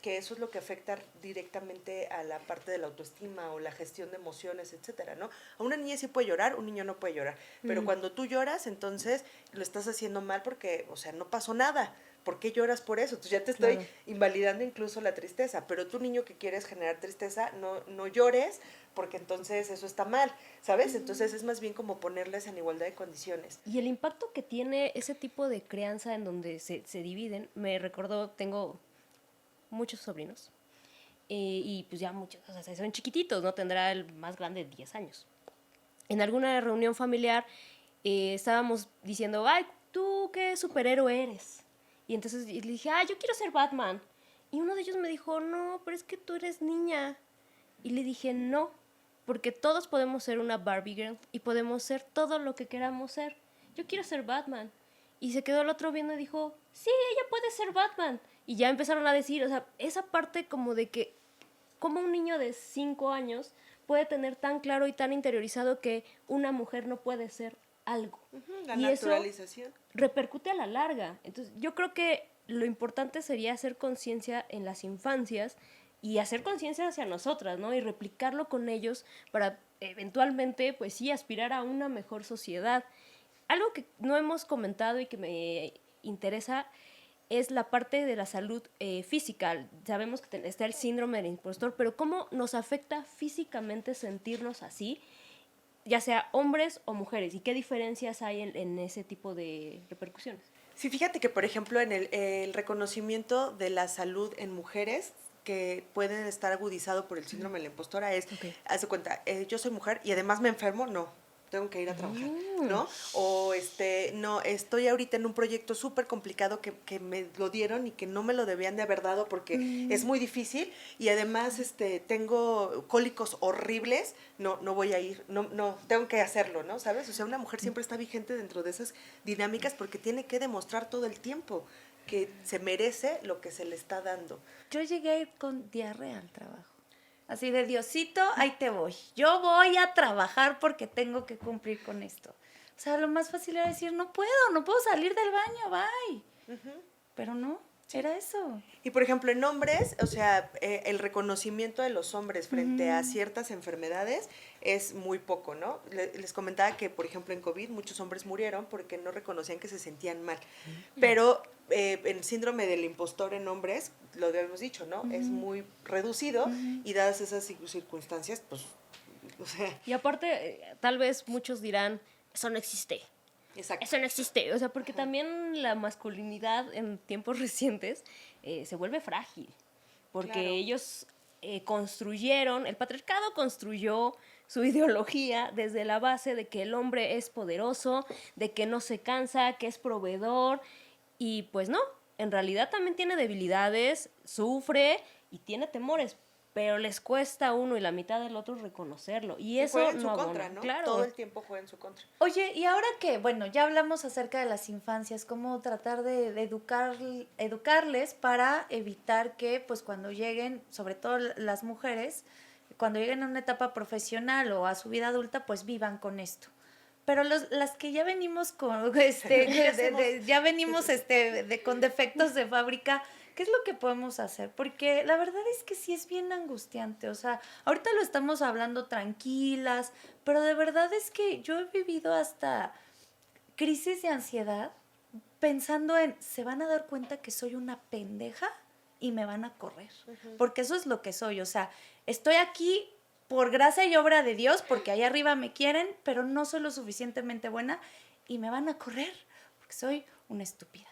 [SPEAKER 1] que eso es lo que afecta directamente a la parte de la autoestima o la gestión de emociones, etcétera, ¿no? A una niña sí puede llorar, un niño no puede llorar, pero cuando tú lloras, entonces lo estás haciendo mal porque, o sea, no pasó nada. ¿Por qué lloras por eso? Entonces ya te estoy invalidando incluso la tristeza, pero tú niño que quieres generar tristeza, no llores porque entonces eso está mal, ¿sabes? Entonces es más bien como ponerles en igualdad de condiciones.
[SPEAKER 3] Y el impacto que tiene ese tipo de crianza en donde se dividen, me recordó, tengo muchos sobrinos y pues ya muchos, o sea, son chiquititos, ¿no? Tendrá el más grande 10 años. En alguna reunión familiar estábamos diciendo, ay, ¿tú qué superhéroe eres? Y entonces le dije, yo quiero ser Batman. Y uno de ellos me dijo, no, pero es que tú eres niña. Y le dije, no, porque todos podemos ser una Barbie Girl y podemos ser todo lo que queramos ser. Yo quiero ser Batman. Y se quedó el otro viendo y dijo, sí, ella puede ser Batman. Y ya empezaron a decir, o sea, esa parte como de que, como un niño de 5 años puede tener tan claro y tan interiorizado que una mujer no puede ser algo.
[SPEAKER 1] La
[SPEAKER 3] y
[SPEAKER 1] naturalización.
[SPEAKER 3] eso repercute a la larga. Entonces, yo creo que lo importante sería hacer conciencia en las infancias y hacer conciencia hacia nosotras, ¿no? Y replicarlo con ellos para eventualmente, pues sí, aspirar a una mejor sociedad. Algo que no hemos comentado y que me interesa es la parte de la salud física. Sabemos que está el síndrome del impostor, pero ¿cómo nos afecta físicamente sentirnos así? Ya sea hombres o mujeres, y qué diferencias hay en ese tipo de repercusiones.
[SPEAKER 1] Sí, fíjate que, por ejemplo, en el reconocimiento de la salud en mujeres que pueden estar agudizado por el síndrome de la impostora es, haz de cuenta, yo soy mujer y además me enfermo, no, tengo que ir a trabajar, ¿no? O no, estoy ahorita en un proyecto súper complicado que me lo dieron y que no me lo debían de haber dado porque es muy difícil y además tengo cólicos horribles, no voy a ir, no, tengo que hacerlo, ¿no? ¿Sabes? O sea, una mujer siempre está vigente dentro de esas dinámicas porque tiene que demostrar todo el tiempo que se merece lo que se le está dando.
[SPEAKER 2] Yo llegué a ir con diarrea al trabajo. Así de Diosito, ahí te voy. Yo voy a trabajar porque tengo que cumplir con esto. O sea, lo más fácil era decir, no puedo salir del baño, bye. Pero no, era eso.
[SPEAKER 1] Y por ejemplo, en hombres, o sea, el reconocimiento de los hombres frente a ciertas enfermedades es muy poco, ¿no? Les comentaba que, por ejemplo, en COVID muchos hombres murieron porque no reconocían que se sentían mal. Pero el síndrome del impostor en hombres, lo habíamos dicho, ¿no? Es muy reducido y dadas esas circunstancias, pues, o sea...
[SPEAKER 3] Y aparte, tal vez muchos dirán, eso no existe.
[SPEAKER 1] Exacto.
[SPEAKER 3] Eso no existe, o sea, porque también la masculinidad en tiempos recientes se vuelve frágil, porque ellos construyeron, el patriarcado construyó su ideología desde la base de que el hombre es poderoso, de que no se cansa, que es proveedor, y pues no, en realidad también tiene debilidades, sufre y tiene temores, pero les cuesta uno y la mitad del otro reconocerlo. Y eso
[SPEAKER 1] juega en su
[SPEAKER 3] no
[SPEAKER 1] contra,
[SPEAKER 3] abona.
[SPEAKER 1] ¿no?
[SPEAKER 3] Claro.
[SPEAKER 1] Todo el tiempo juega en su contra.
[SPEAKER 2] Oye, y ahora que, bueno, ya hablamos acerca de las infancias, cómo tratar de educarles para evitar que, pues, cuando lleguen, sobre todo las mujeres, cuando lleguen a una etapa profesional o a su vida adulta, pues vivan con esto. Pero las que ya venimos con, ya venimos con defectos de fábrica, ¿qué es lo que podemos hacer? Porque la verdad es que sí es bien angustiante, o sea, ahorita lo estamos hablando tranquilas, pero de verdad es que yo he vivido hasta crisis de ansiedad pensando en, ¿se van a dar cuenta que soy una pendeja? Y me van a correr, porque eso es lo que soy, o sea, estoy aquí por gracia y obra de Dios, porque allá arriba me quieren, pero no soy lo suficientemente buena y me van a correr, porque soy una estúpida.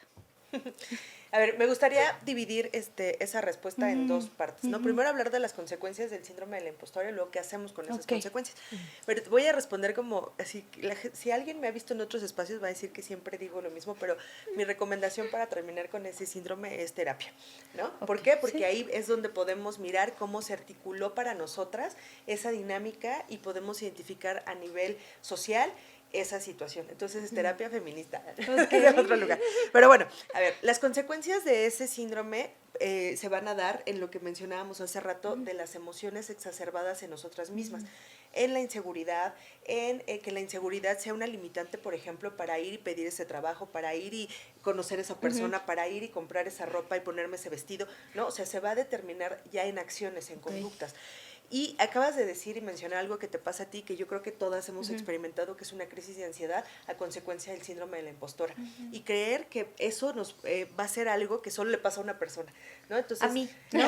[SPEAKER 1] A ver, me gustaría dividir esa respuesta en dos partes, ¿no? Primero hablar de las consecuencias del síndrome de la impostora y luego qué hacemos con esas consecuencias. Pero voy a responder como así, si alguien me ha visto en otros espacios va a decir que siempre digo lo mismo, pero mi recomendación para terminar con ese síndrome es terapia, ¿no? ¿Por qué? Porque ahí es donde podemos mirar cómo se articuló para nosotras esa dinámica y podemos identificar a nivel social esa situación. Entonces es terapia feminista de otro lugar. Pero bueno, a ver, las consecuencias de ese síndrome se van a dar en lo que mencionábamos hace rato de las emociones exacerbadas en nosotras mismas, en la inseguridad, en que la inseguridad sea una limitante, por ejemplo, para ir y pedir ese trabajo, para ir y conocer a esa persona, para ir y comprar esa ropa y ponerme ese vestido, ¿no? O sea, se va a determinar ya en acciones, en conductas. Y acabas de decir y mencionar algo que te pasa a ti, que yo creo que todas hemos experimentado, que es una crisis de ansiedad a consecuencia del síndrome de la impostora. Y creer que eso nos va a ser algo que solo le pasa a una persona, ¿no? Entonces,
[SPEAKER 2] a mí, ¿no?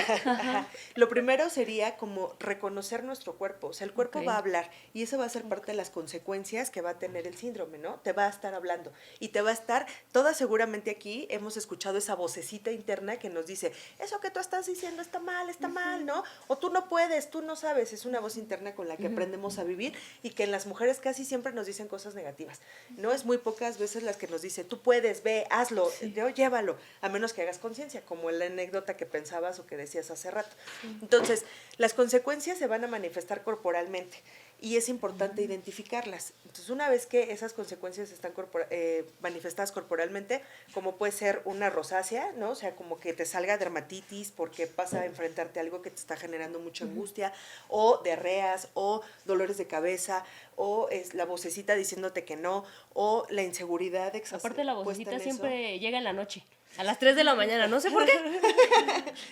[SPEAKER 1] Lo primero sería como reconocer nuestro cuerpo. O sea, el cuerpo va a hablar y eso va a ser parte de las consecuencias que va a tener el síndrome, ¿no? Te va a estar hablando y te va a estar, todas seguramente aquí hemos escuchado esa vocecita interna que nos dice, eso que tú estás diciendo está mal, ¿no? O tú no puedes, tú no sabes. Es una voz interna con la que aprendemos a vivir y que en las mujeres casi siempre nos dicen cosas negativas. No es muy pocas veces las que nos dice, tú puedes, ve, hazlo, llévalo, a menos que hagas conciencia, como la anécdota que pensabas o que decías hace rato. Entonces, las consecuencias se van a manifestar corporalmente y es importante identificarlas. Entonces, una vez que esas consecuencias están manifestadas corporalmente, como puede ser una rosácea, ¿no? O sea, como que te salga dermatitis porque pasa a enfrentarte a algo que te está generando mucha angustia, o diarreas, o dolores de cabeza, o es la vocecita diciéndote que no, o la inseguridad exacerbada.
[SPEAKER 3] Aparte la vocecita siempre llega en la noche, a las 3 de la mañana, no sé por qué.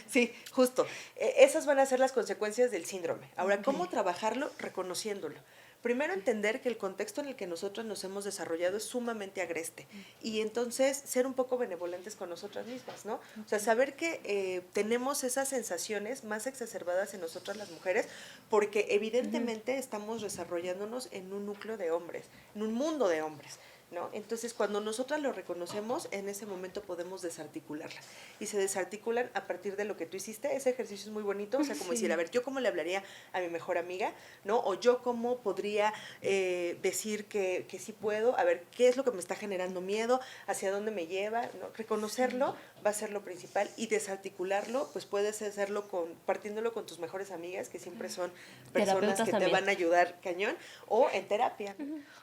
[SPEAKER 1] Sí, justo. Esas van a ser las consecuencias del síndrome. Ahora, ¿cómo trabajarlo? Reconociéndolo. Primero, entender que el contexto en el que nosotros nos hemos desarrollado es sumamente agreste y entonces ser un poco benevolentes con nosotras mismas, ¿no? O sea, saber que tenemos esas sensaciones más exacerbadas en nosotras las mujeres porque evidentemente estamos desarrollándonos en un núcleo de hombres, en un mundo de hombres, ¿no? Entonces, cuando nosotras lo reconocemos, en ese momento podemos desarticularlas. Y se desarticulan a partir de lo que tú hiciste. Ese ejercicio es muy bonito, o sea, como decir, a ver, ¿yo cómo le hablaría a mi mejor amiga? ¿No? O yo cómo podría decir que sí puedo, a ver, ¿qué es lo que me está generando miedo? ¿Hacia dónde me lleva? ¿No? Reconocerlo va a ser lo principal y desarticularlo, pues puedes hacerlo partiéndolo con tus mejores amigas, que siempre son personas que te van a ayudar cañón, o en terapia.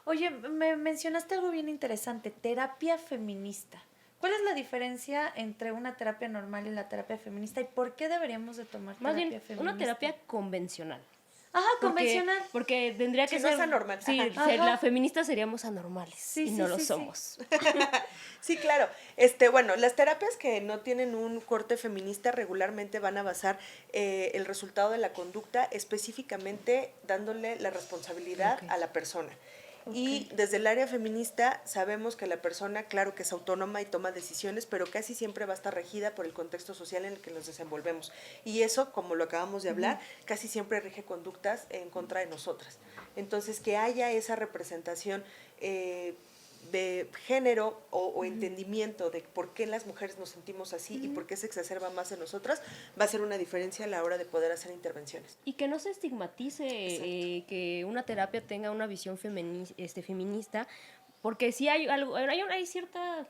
[SPEAKER 2] Oye, me mencionaste algo bien interesante, terapia feminista. ¿Cuál es la diferencia entre una terapia normal y la terapia feminista y por qué deberíamos de tomar
[SPEAKER 3] Más
[SPEAKER 2] terapia
[SPEAKER 3] bien,
[SPEAKER 2] feminista?
[SPEAKER 3] una terapia convencional.
[SPEAKER 2] Ajá, convencional.
[SPEAKER 3] Porque tendría que
[SPEAKER 1] Si
[SPEAKER 3] ser...
[SPEAKER 1] no es anormal.
[SPEAKER 3] Sí, la feminista seríamos anormales y no lo
[SPEAKER 2] sí.
[SPEAKER 3] somos.
[SPEAKER 1] Sí, claro. Bueno, las terapias que no tienen un corte feminista regularmente van a basar el resultado de la conducta específicamente dándole la responsabilidad a la persona. Y desde el área feminista sabemos que la persona, claro que es autónoma y toma decisiones, pero casi siempre va a estar regida por el contexto social en el que nos desenvolvemos. Y eso, como lo acabamos de hablar, casi siempre rige conductas en contra de nosotras. Entonces, que haya esa representación de género o entendimiento de por qué las mujeres nos sentimos así y por qué se exacerba más en nosotras, va a ser una diferencia a la hora de poder hacer intervenciones.
[SPEAKER 3] Y que no se estigmatice que una terapia tenga una visión feminista, porque sí hay cierta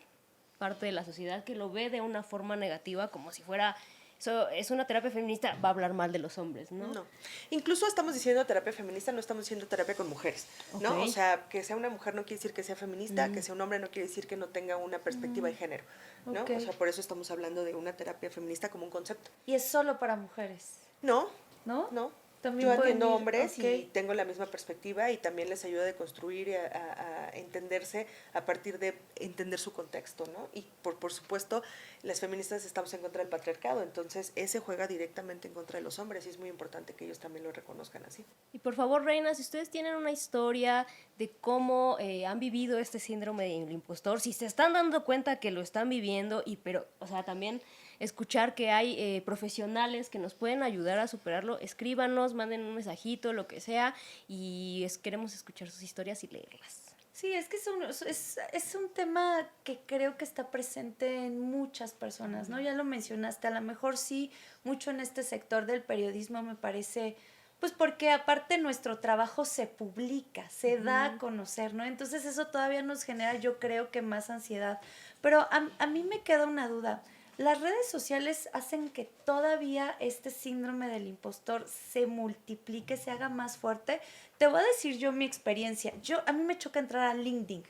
[SPEAKER 3] parte de la sociedad que lo ve de una forma negativa, como si fuera eso es una terapia feminista, va a hablar mal de los hombres, ¿no?
[SPEAKER 1] No. Incluso estamos diciendo terapia feminista, no estamos diciendo terapia con mujeres, ¿no?
[SPEAKER 3] Ok.
[SPEAKER 1] O sea, que sea una mujer no quiere decir que sea feminista, que sea un hombre no quiere decir que no tenga una perspectiva de género, ¿no?
[SPEAKER 2] Ok.
[SPEAKER 1] O sea, por eso estamos hablando de una terapia feminista como un concepto.
[SPEAKER 2] Y es solo para mujeres,
[SPEAKER 1] No,
[SPEAKER 2] ¿no?
[SPEAKER 1] no.
[SPEAKER 2] También
[SPEAKER 1] Yo
[SPEAKER 2] pueden
[SPEAKER 1] atiendo
[SPEAKER 2] ir,
[SPEAKER 1] hombres
[SPEAKER 2] ok.
[SPEAKER 1] y tengo la misma perspectiva y también les ayuda a construir y a entenderse a partir de entender su contexto, ¿no? Y por supuesto, las feministas estamos en contra del patriarcado, entonces ese juega directamente en contra de los hombres y es muy importante que ellos también lo reconozcan así.
[SPEAKER 3] Y por favor, reinas, si ustedes tienen una historia de cómo han vivido este síndrome del impostor, si se están dando cuenta que lo están viviendo, pero, o sea, también escuchar que hay profesionales que nos pueden ayudar a superarlo, escríbanos, manden un mensajito, lo que sea, y queremos escuchar sus historias y leerlas.
[SPEAKER 2] Sí, es que es un tema que creo que está presente en muchas personas, ¿no? Ya lo mencionaste, a lo mejor sí, mucho en este sector del periodismo me parece, pues porque aparte nuestro trabajo se publica, se da a conocer, ¿no? Entonces eso todavía nos genera, yo creo que más ansiedad. Pero a mí me queda una duda. Las redes sociales hacen que todavía este síndrome del impostor se multiplique, se haga más fuerte. Te voy a decir yo mi experiencia. A mí me choca entrar a LinkedIn,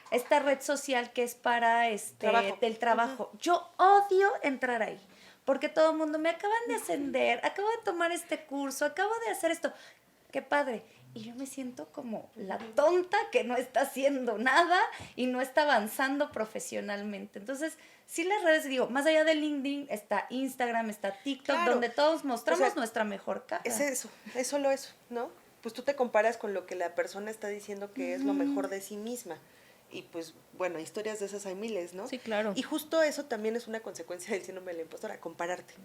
[SPEAKER 2] esta red social que es para
[SPEAKER 1] Trabajo.
[SPEAKER 2] del trabajo. Yo odio entrar ahí, porque todo el mundo me acaban de ascender, acabo de tomar este curso, acabo de hacer esto. Qué padre. Y yo me siento como la tonta que no está haciendo nada y no está avanzando profesionalmente. Entonces, sí las redes, digo, más allá de LinkedIn, está Instagram, está TikTok,
[SPEAKER 1] Claro.
[SPEAKER 2] donde todos mostramos
[SPEAKER 1] O sea,
[SPEAKER 2] nuestra mejor cara.
[SPEAKER 1] Es solo eso, ¿no? Pues tú te comparas con lo que la persona está diciendo que es lo mejor de sí misma. Y pues, bueno, historias de esas hay miles, ¿no?
[SPEAKER 3] Sí, claro.
[SPEAKER 1] Y justo eso también es una consecuencia del síndrome de la impostora, compararte.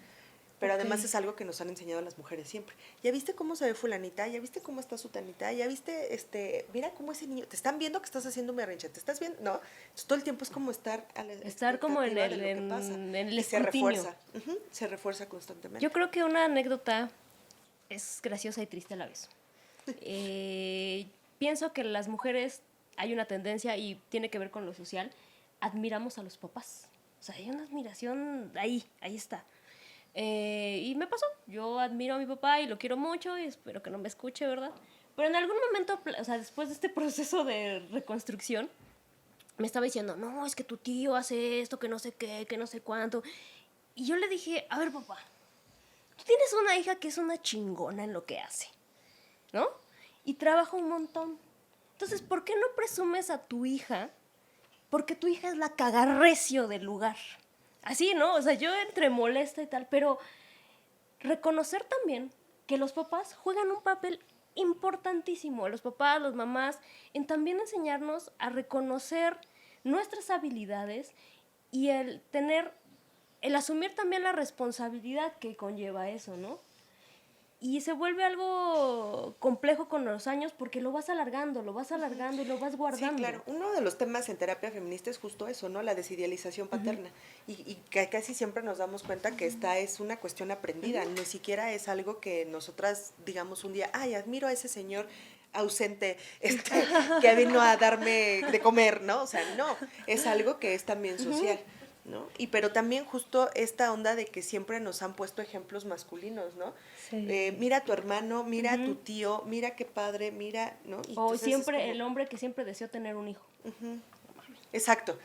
[SPEAKER 1] Pero además es algo que nos han enseñado las mujeres siempre. ¿Ya viste cómo se ve fulanita? ¿Ya viste cómo está sutanita? ¿Ya viste, mira cómo ese niño, te están viendo que estás haciendo un berrinche, te estás viendo, ¿no? Entonces, todo el tiempo es como estar a la
[SPEAKER 3] Estar como en
[SPEAKER 1] expectativa de
[SPEAKER 3] el,
[SPEAKER 1] lo que pasa.
[SPEAKER 3] en el
[SPEAKER 1] Y se
[SPEAKER 3] escrutinio.
[SPEAKER 1] refuerza, se refuerza constantemente.
[SPEAKER 3] Yo creo que una anécdota es graciosa y triste a la vez. Pienso que las mujeres, hay una tendencia y tiene que ver con lo social, admiramos a los papás. O sea, hay una admiración ahí está. Y me pasó, yo admiro a mi papá y lo quiero mucho y espero que no me escuche, ¿verdad? Pero en algún momento, o sea, después de este proceso de reconstrucción, me estaba diciendo, no, es que tu tío hace esto, que no sé qué, que no sé cuánto. Y yo le dije, a ver, papá, tú tienes una hija que es una chingona en lo que hace, ¿no? Y trabaja un montón. Entonces, ¿por qué no presumes a tu hija? Porque tu hija es la cagarrecio del lugar. Así, ¿no? O sea, yo entre molesta y tal, pero reconocer también que los papás juegan un papel importantísimo, los papás, los mamás, en también enseñarnos a reconocer nuestras habilidades y el asumir también la responsabilidad que conlleva eso, ¿no? Y se vuelve algo complejo con los años porque lo vas alargando y lo vas guardando.
[SPEAKER 1] Sí, claro. Uno de los temas en terapia feminista es justo eso, ¿no? La desidealización paterna. Y que casi siempre nos damos cuenta que esta es una cuestión aprendida. Ni siquiera es algo que nosotras digamos un día, ay, admiro a ese señor ausente que vino a darme de comer, ¿no? O sea, no, es algo que es también social. ¿No? Pero también justo esta onda de que siempre nos han puesto ejemplos masculinos, ¿no?
[SPEAKER 2] Sí.
[SPEAKER 1] Mira a tu hermano, mira a tu tío, mira qué padre, mira, ¿no? Y
[SPEAKER 3] O
[SPEAKER 1] entonces
[SPEAKER 3] siempre
[SPEAKER 1] es como-
[SPEAKER 3] el hombre que siempre deseó tener un hijo.
[SPEAKER 1] Exacto,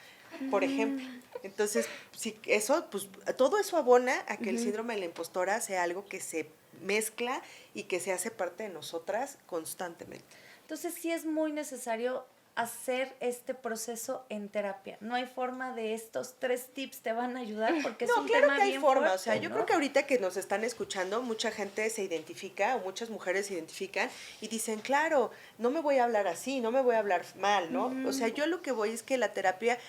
[SPEAKER 1] por ejemplo. Entonces, sí, eso, pues, todo eso abona a que el síndrome de la impostora sea algo que se mezcla y que se hace parte de nosotras constantemente.
[SPEAKER 2] Entonces sí es muy necesario hacer este proceso en terapia. No hay forma de estos 3 tips te van a ayudar porque es
[SPEAKER 1] No,
[SPEAKER 2] un
[SPEAKER 1] claro
[SPEAKER 2] tema
[SPEAKER 1] que hay
[SPEAKER 2] bien
[SPEAKER 1] forma,
[SPEAKER 2] fuerte,
[SPEAKER 1] o sea, yo
[SPEAKER 2] ¿no?
[SPEAKER 1] creo que ahorita que nos están escuchando, mucha gente se identifica, o muchas mujeres se identifican y dicen, claro, no me voy a hablar así, no me voy a hablar mal, ¿no? O sea, yo lo que voy es que la terapia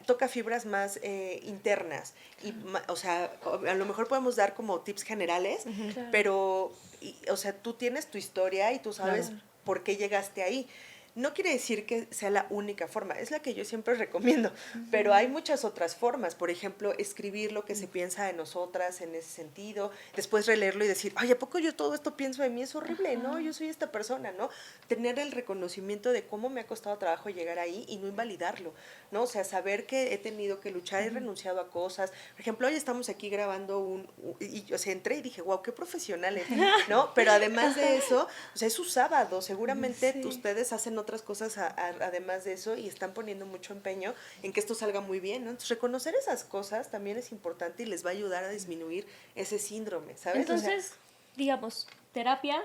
[SPEAKER 1] toca fibras más internas, y, o sea, a lo mejor podemos dar como tips generales,
[SPEAKER 2] Claro.
[SPEAKER 1] pero, o sea, tú tienes tu historia y tú sabes
[SPEAKER 2] Claro.
[SPEAKER 1] por qué llegaste ahí. No quiere decir que sea la única forma, es la que yo siempre recomiendo, pero hay muchas otras formas. Por ejemplo, escribir lo que se piensa de nosotras en ese sentido, después releerlo y decir, ay, ¿a poco yo todo esto pienso de mí? Es horrible, ¿no? Yo soy esta persona, ¿no? Tener el reconocimiento de cómo me ha costado trabajo llegar ahí y no invalidarlo, ¿no? O sea, saber que he tenido que luchar, he renunciado a cosas. Por ejemplo, hoy estamos aquí grabando o sea, entré y dije, wow, qué profesionales, ¿no? Pero además de eso, o sea, es su sábado, seguramente ustedes hacen otras cosas además de eso y están poniendo mucho empeño en que esto salga muy bien, ¿no? Entonces, reconocer esas cosas también es importante y les va a ayudar a disminuir ese síndrome, ¿sabes?
[SPEAKER 3] Entonces, digamos, terapia,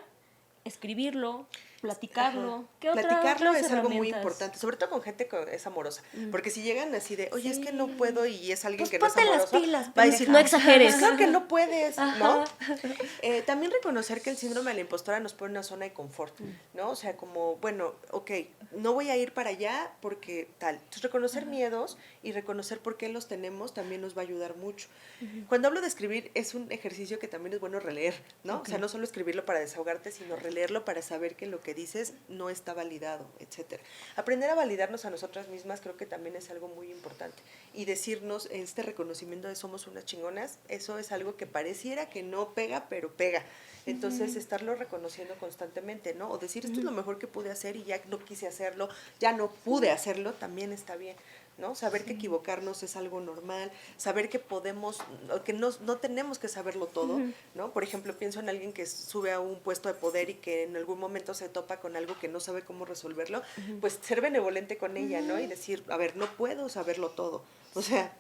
[SPEAKER 3] escribirlo, platicarlo. ¿Qué
[SPEAKER 1] Platicarlo
[SPEAKER 3] otras
[SPEAKER 1] es algo muy
[SPEAKER 3] herramientas?
[SPEAKER 1] importante, sobre todo con gente que es amorosa, porque si llegan así de, oye, es que no puedo y es alguien
[SPEAKER 2] Pues
[SPEAKER 1] que no es
[SPEAKER 2] ponte las
[SPEAKER 1] amoroso,
[SPEAKER 2] pilas,
[SPEAKER 1] va a decir,
[SPEAKER 3] no exageres.
[SPEAKER 1] Claro que no puedes, ¿no?
[SPEAKER 2] Ajá.
[SPEAKER 1] También reconocer que el síndrome de la impostora nos pone en una zona de confort, ¿no? O sea, como, bueno, ok, no voy a ir para allá porque tal. Entonces, reconocer miedos y reconocer por qué los tenemos también nos va a ayudar mucho. Cuando hablo de escribir, es un ejercicio que también es bueno releer, ¿no? O sea, no solo escribirlo para desahogarte, sino releerlo para saber que lo que dices no está validado, etcétera. Aprender a validarnos a nosotras mismas creo que también es algo muy importante. Y decirnos este reconocimiento de somos unas chingonas, eso es algo que pareciera que no pega, pero pega. Entonces, estarlo reconociendo constantemente, ¿no? O decir, esto es lo mejor que pude hacer y ya no quise hacerlo, ya no pude hacerlo, también está bien, ¿no? Saber que equivocarnos es algo normal, saber que podemos, que no tenemos que saberlo todo, ¿no? Por ejemplo, pienso en alguien que sube a un puesto de poder y que en algún momento se topa con algo que no sabe cómo resolverlo, pues ser benevolente con ella, ¿no? Y decir, a ver, no puedo saberlo todo, o sea,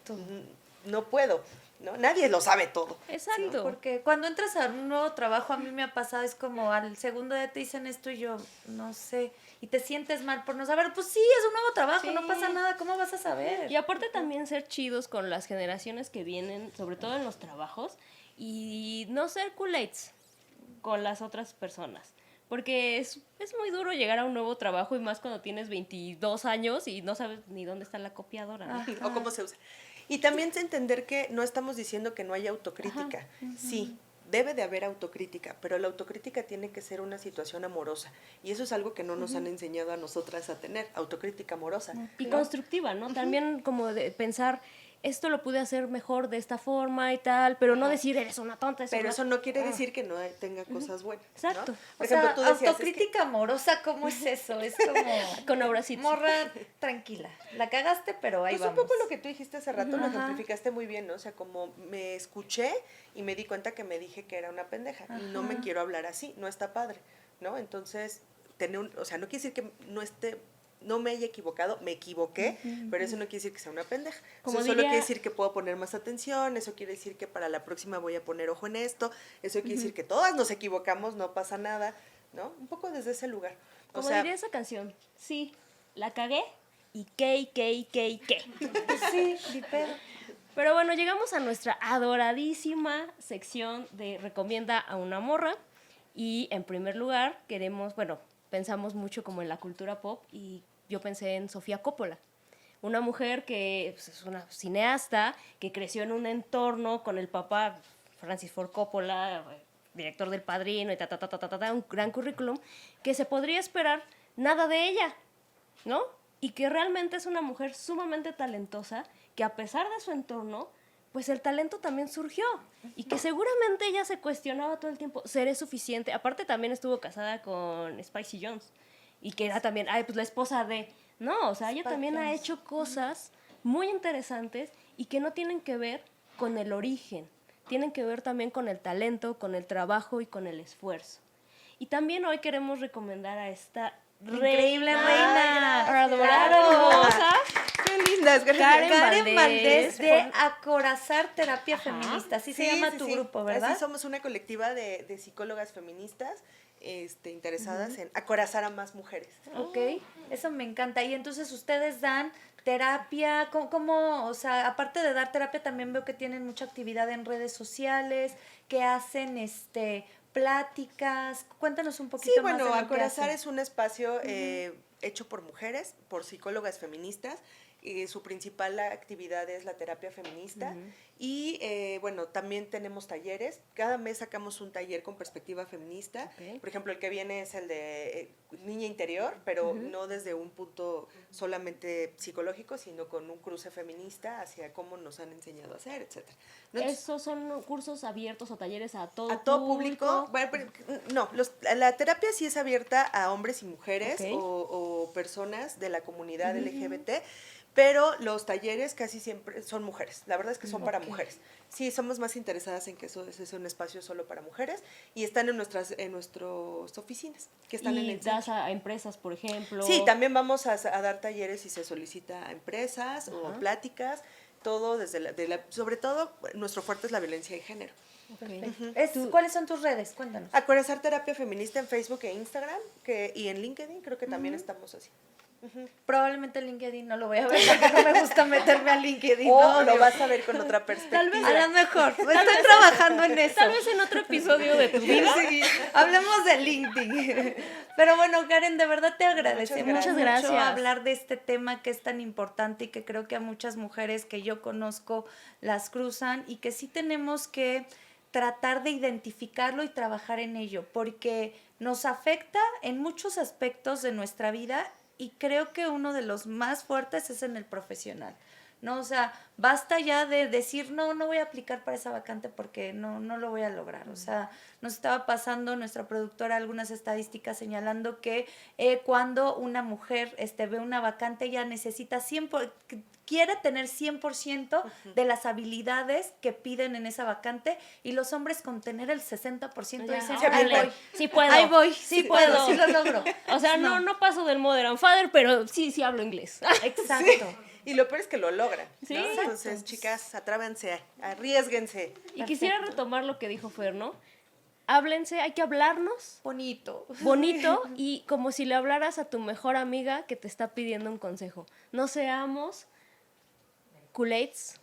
[SPEAKER 1] no puedo, ¿no? Nadie lo sabe todo.
[SPEAKER 3] Exacto.
[SPEAKER 2] Sí, porque cuando entras a un nuevo trabajo, a mí me ha pasado, es como al segundo día te dicen esto y yo no sé, y te sientes mal por no saber, pues sí, es un nuevo trabajo,
[SPEAKER 3] Sí.
[SPEAKER 2] no pasa nada, ¿cómo vas a saber?
[SPEAKER 3] Y aparte también ser chidos con las generaciones que vienen, sobre todo en los trabajos, y no ser culés con las otras personas. Porque es muy duro llegar a un nuevo trabajo y más cuando tienes 22 años y no sabes ni dónde está la copiadora, ¿no?
[SPEAKER 2] Ajá.
[SPEAKER 1] O cómo se usa. Y también entender que no estamos diciendo que no haya autocrítica. Sí, debe de haber autocrítica, pero la autocrítica tiene que ser una situación amorosa. Y eso es algo que no nos han enseñado a nosotras a tener, autocrítica amorosa.
[SPEAKER 3] Y
[SPEAKER 1] ¿no?
[SPEAKER 3] constructiva, ¿no? También como de pensar, esto lo pude hacer mejor de esta forma y tal, pero no decir, eres una tonta.
[SPEAKER 1] Pero eso no quiere decir que no tenga cosas buenas. ¿no?
[SPEAKER 3] Exacto.
[SPEAKER 1] Por
[SPEAKER 2] O sea,
[SPEAKER 1] ejemplo, tú decías,
[SPEAKER 2] autocrítica amorosa, ¿cómo es eso? Es como,
[SPEAKER 3] Con abracitos.
[SPEAKER 2] morra, tranquila, la cagaste, pero ahí
[SPEAKER 1] pues un
[SPEAKER 2] vamos.
[SPEAKER 1] poco lo que tú dijiste hace rato lo
[SPEAKER 2] Ajá.
[SPEAKER 1] ejemplificaste muy bien, ¿no? O sea, como me escuché y me di cuenta que me dije que era una pendeja y no me
[SPEAKER 2] Ajá.
[SPEAKER 1] quiero hablar así, no está padre, ¿no? Entonces, o sea, no quiere decir que no me haya equivocado, me equivoqué, pero eso no quiere decir que sea una pendeja.
[SPEAKER 3] Como
[SPEAKER 1] Eso solo
[SPEAKER 3] diría-
[SPEAKER 1] quiere decir que puedo poner más atención, eso quiere decir que para la próxima voy a poner ojo en esto, eso quiere decir que todas nos equivocamos, no pasa nada, ¿no? Un poco desde ese lugar. O
[SPEAKER 3] Como
[SPEAKER 1] sea,
[SPEAKER 3] diría esa canción, sí, la cagué y qué.
[SPEAKER 2] Sí, ni pedo.
[SPEAKER 3] Pero bueno, llegamos a nuestra adoradísima sección de Recomienda a una morra. Y en primer lugar, pensamos mucho como en la cultura pop y yo pensé en Sofía Coppola. Una mujer que pues, es una cineasta, que creció en un entorno con el papá Francis Ford Coppola, director del Padrino y un gran currículum, que se podría esperar nada de ella, ¿no? Y que realmente es una mujer sumamente talentosa, que a pesar de su entorno, pues el talento también surgió. Y que seguramente ella se cuestionaba todo el tiempo, ¿seré suficiente? Aparte también estuvo casada con Spicy Jones. Y que era también, pues la esposa de... No, o sea, ella también ha hecho cosas muy interesantes y que no tienen que ver con el origen. Tienen que ver también con el talento, con el trabajo y con el esfuerzo. Y también hoy queremos recomendar a esta
[SPEAKER 2] Increíble
[SPEAKER 3] reina,
[SPEAKER 2] reina.
[SPEAKER 3] hermosa,
[SPEAKER 1] qué lindas,
[SPEAKER 3] Karen
[SPEAKER 2] Karen Valdés de
[SPEAKER 3] Juan-
[SPEAKER 2] Acorazar Terapia Feminista, así se llama tu grupo, ¿verdad?
[SPEAKER 1] Así somos una colectiva de psicólogas feministas interesadas en acorazar a más mujeres.
[SPEAKER 2] Ok, eso me encanta. Y entonces ustedes dan terapia, ¿cómo? O sea, aparte de dar terapia, también veo que tienen mucha actividad en redes sociales, que hacen pláticas. Cuéntanos un poquito
[SPEAKER 1] Sí,
[SPEAKER 2] más
[SPEAKER 1] bueno,
[SPEAKER 2] de lo que
[SPEAKER 1] Acorazar
[SPEAKER 2] hacen.
[SPEAKER 1] es un espacio hecho por mujeres, por psicólogas feministas, su principal actividad es la terapia feminista. Y bueno, también tenemos talleres. Cada mes sacamos un taller con perspectiva feminista. Por ejemplo, el que viene es el de niña interior, pero no desde un punto solamente psicológico, sino con un cruce feminista hacia cómo nos han enseñado a hacer, etcétera.
[SPEAKER 3] ¿Esos son cursos abiertos o talleres a todo
[SPEAKER 1] público? Bueno, no, la terapia sí es abierta a hombres y mujeres o personas de la comunidad LGBT, pero los talleres casi siempre son mujeres. La verdad es que son para mujeres. Sí, somos más interesadas en que eso es un espacio solo para mujeres y están en nuestras oficinas, que están en el
[SPEAKER 3] das a empresas, por ejemplo?
[SPEAKER 1] Sí, también vamos a dar talleres si se solicita a empresas o pláticas, todo sobre todo nuestro fuerte es la violencia de género.
[SPEAKER 2] ¿Cuáles son tus redes? Cuéntanos.
[SPEAKER 1] Acorazar Terapia Feminista en Facebook e Instagram y en LinkedIn creo que también estamos así.
[SPEAKER 2] Probablemente en LinkedIn no lo voy a ver porque no me gusta meterme a LinkedIn.
[SPEAKER 1] O lo vas a ver con otra perspectiva.
[SPEAKER 2] Tal vez, a lo mejor. Estoy trabajando en eso.
[SPEAKER 3] Tal vez en otro episodio de tu vida.
[SPEAKER 2] Sí, hablemos de LinkedIn. Pero bueno, Karen, de verdad te agradecemos
[SPEAKER 3] Muchas gracias.
[SPEAKER 2] mucho hablar de este tema que es tan importante y que creo que a muchas mujeres que yo conozco las cruzan y que sí tenemos que tratar de identificarlo y trabajar en ello, porque nos afecta en muchos aspectos de nuestra vida. Y creo que uno de los más fuertes es en el profesional, ¿no? O sea, basta ya de decir, no voy a aplicar para esa vacante porque no lo voy a lograr. O sea, nos estaba pasando nuestra productora algunas estadísticas señalando que cuando una mujer ve una vacante, ella necesita quiere tener 100% de las habilidades que piden en esa vacante y los hombres con tener el 60% dicen, ahí voy.
[SPEAKER 3] Sí puedo.
[SPEAKER 2] Ahí voy,
[SPEAKER 3] sí puedo.
[SPEAKER 2] sí lo logro.
[SPEAKER 3] O sea, no paso del Mother and Father, pero sí hablo inglés.
[SPEAKER 2] Exacto.
[SPEAKER 1] Sí. Y lo peor es que lo logran.
[SPEAKER 3] Sí.
[SPEAKER 1] ¿no? Entonces, chicas, atrávense, arriésguense.
[SPEAKER 3] Y quisiera retomar lo que dijo Fer, ¿no? Háblense, hay que hablarnos
[SPEAKER 2] Bonito
[SPEAKER 3] y como si le hablaras a tu mejor amiga que te está pidiendo un consejo. No seamos Kool-Aids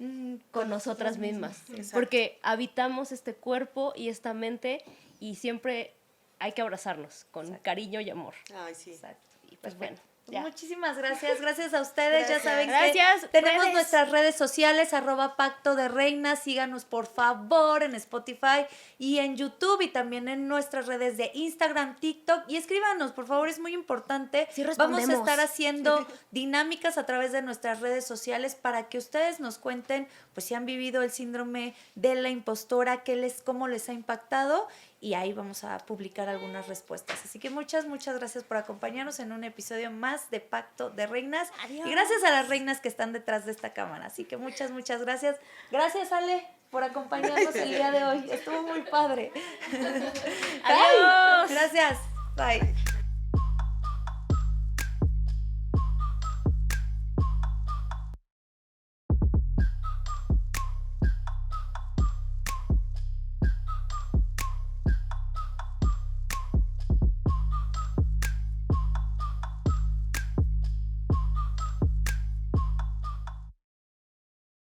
[SPEAKER 3] con nosotras mismas, porque habitamos este cuerpo y esta mente y siempre hay que abrazarnos con cariño y amor.
[SPEAKER 1] Ay, sí.
[SPEAKER 2] Exacto.
[SPEAKER 3] Y pues bueno. Ya.
[SPEAKER 2] Muchísimas gracias a ustedes,
[SPEAKER 1] Gracias.
[SPEAKER 2] ya saben
[SPEAKER 3] Gracias,
[SPEAKER 2] que tenemos
[SPEAKER 3] redes.
[SPEAKER 2] nuestras redes sociales, @Pacto de Reinas, síganos por favor en Spotify y en YouTube y también en nuestras redes de Instagram, TikTok y escríbanos, por favor, es muy importante.
[SPEAKER 3] Sí,
[SPEAKER 2] vamos a
[SPEAKER 3] respondemos.
[SPEAKER 2] estar haciendo dinámicas a través de nuestras redes sociales para que ustedes nos cuenten pues si han vivido el síndrome de la impostora, cómo les ha impactado. Y ahí vamos a publicar algunas respuestas. Así que muchas gracias por acompañarnos en un episodio más de Pacto de Reinas.
[SPEAKER 3] Adiós.
[SPEAKER 2] Y gracias a las reinas que están detrás de esta cámara. Así que muchas gracias. Gracias, Ale, por acompañarnos el día de hoy. Estuvo muy padre.
[SPEAKER 3] Adiós.
[SPEAKER 2] Gracias. Bye.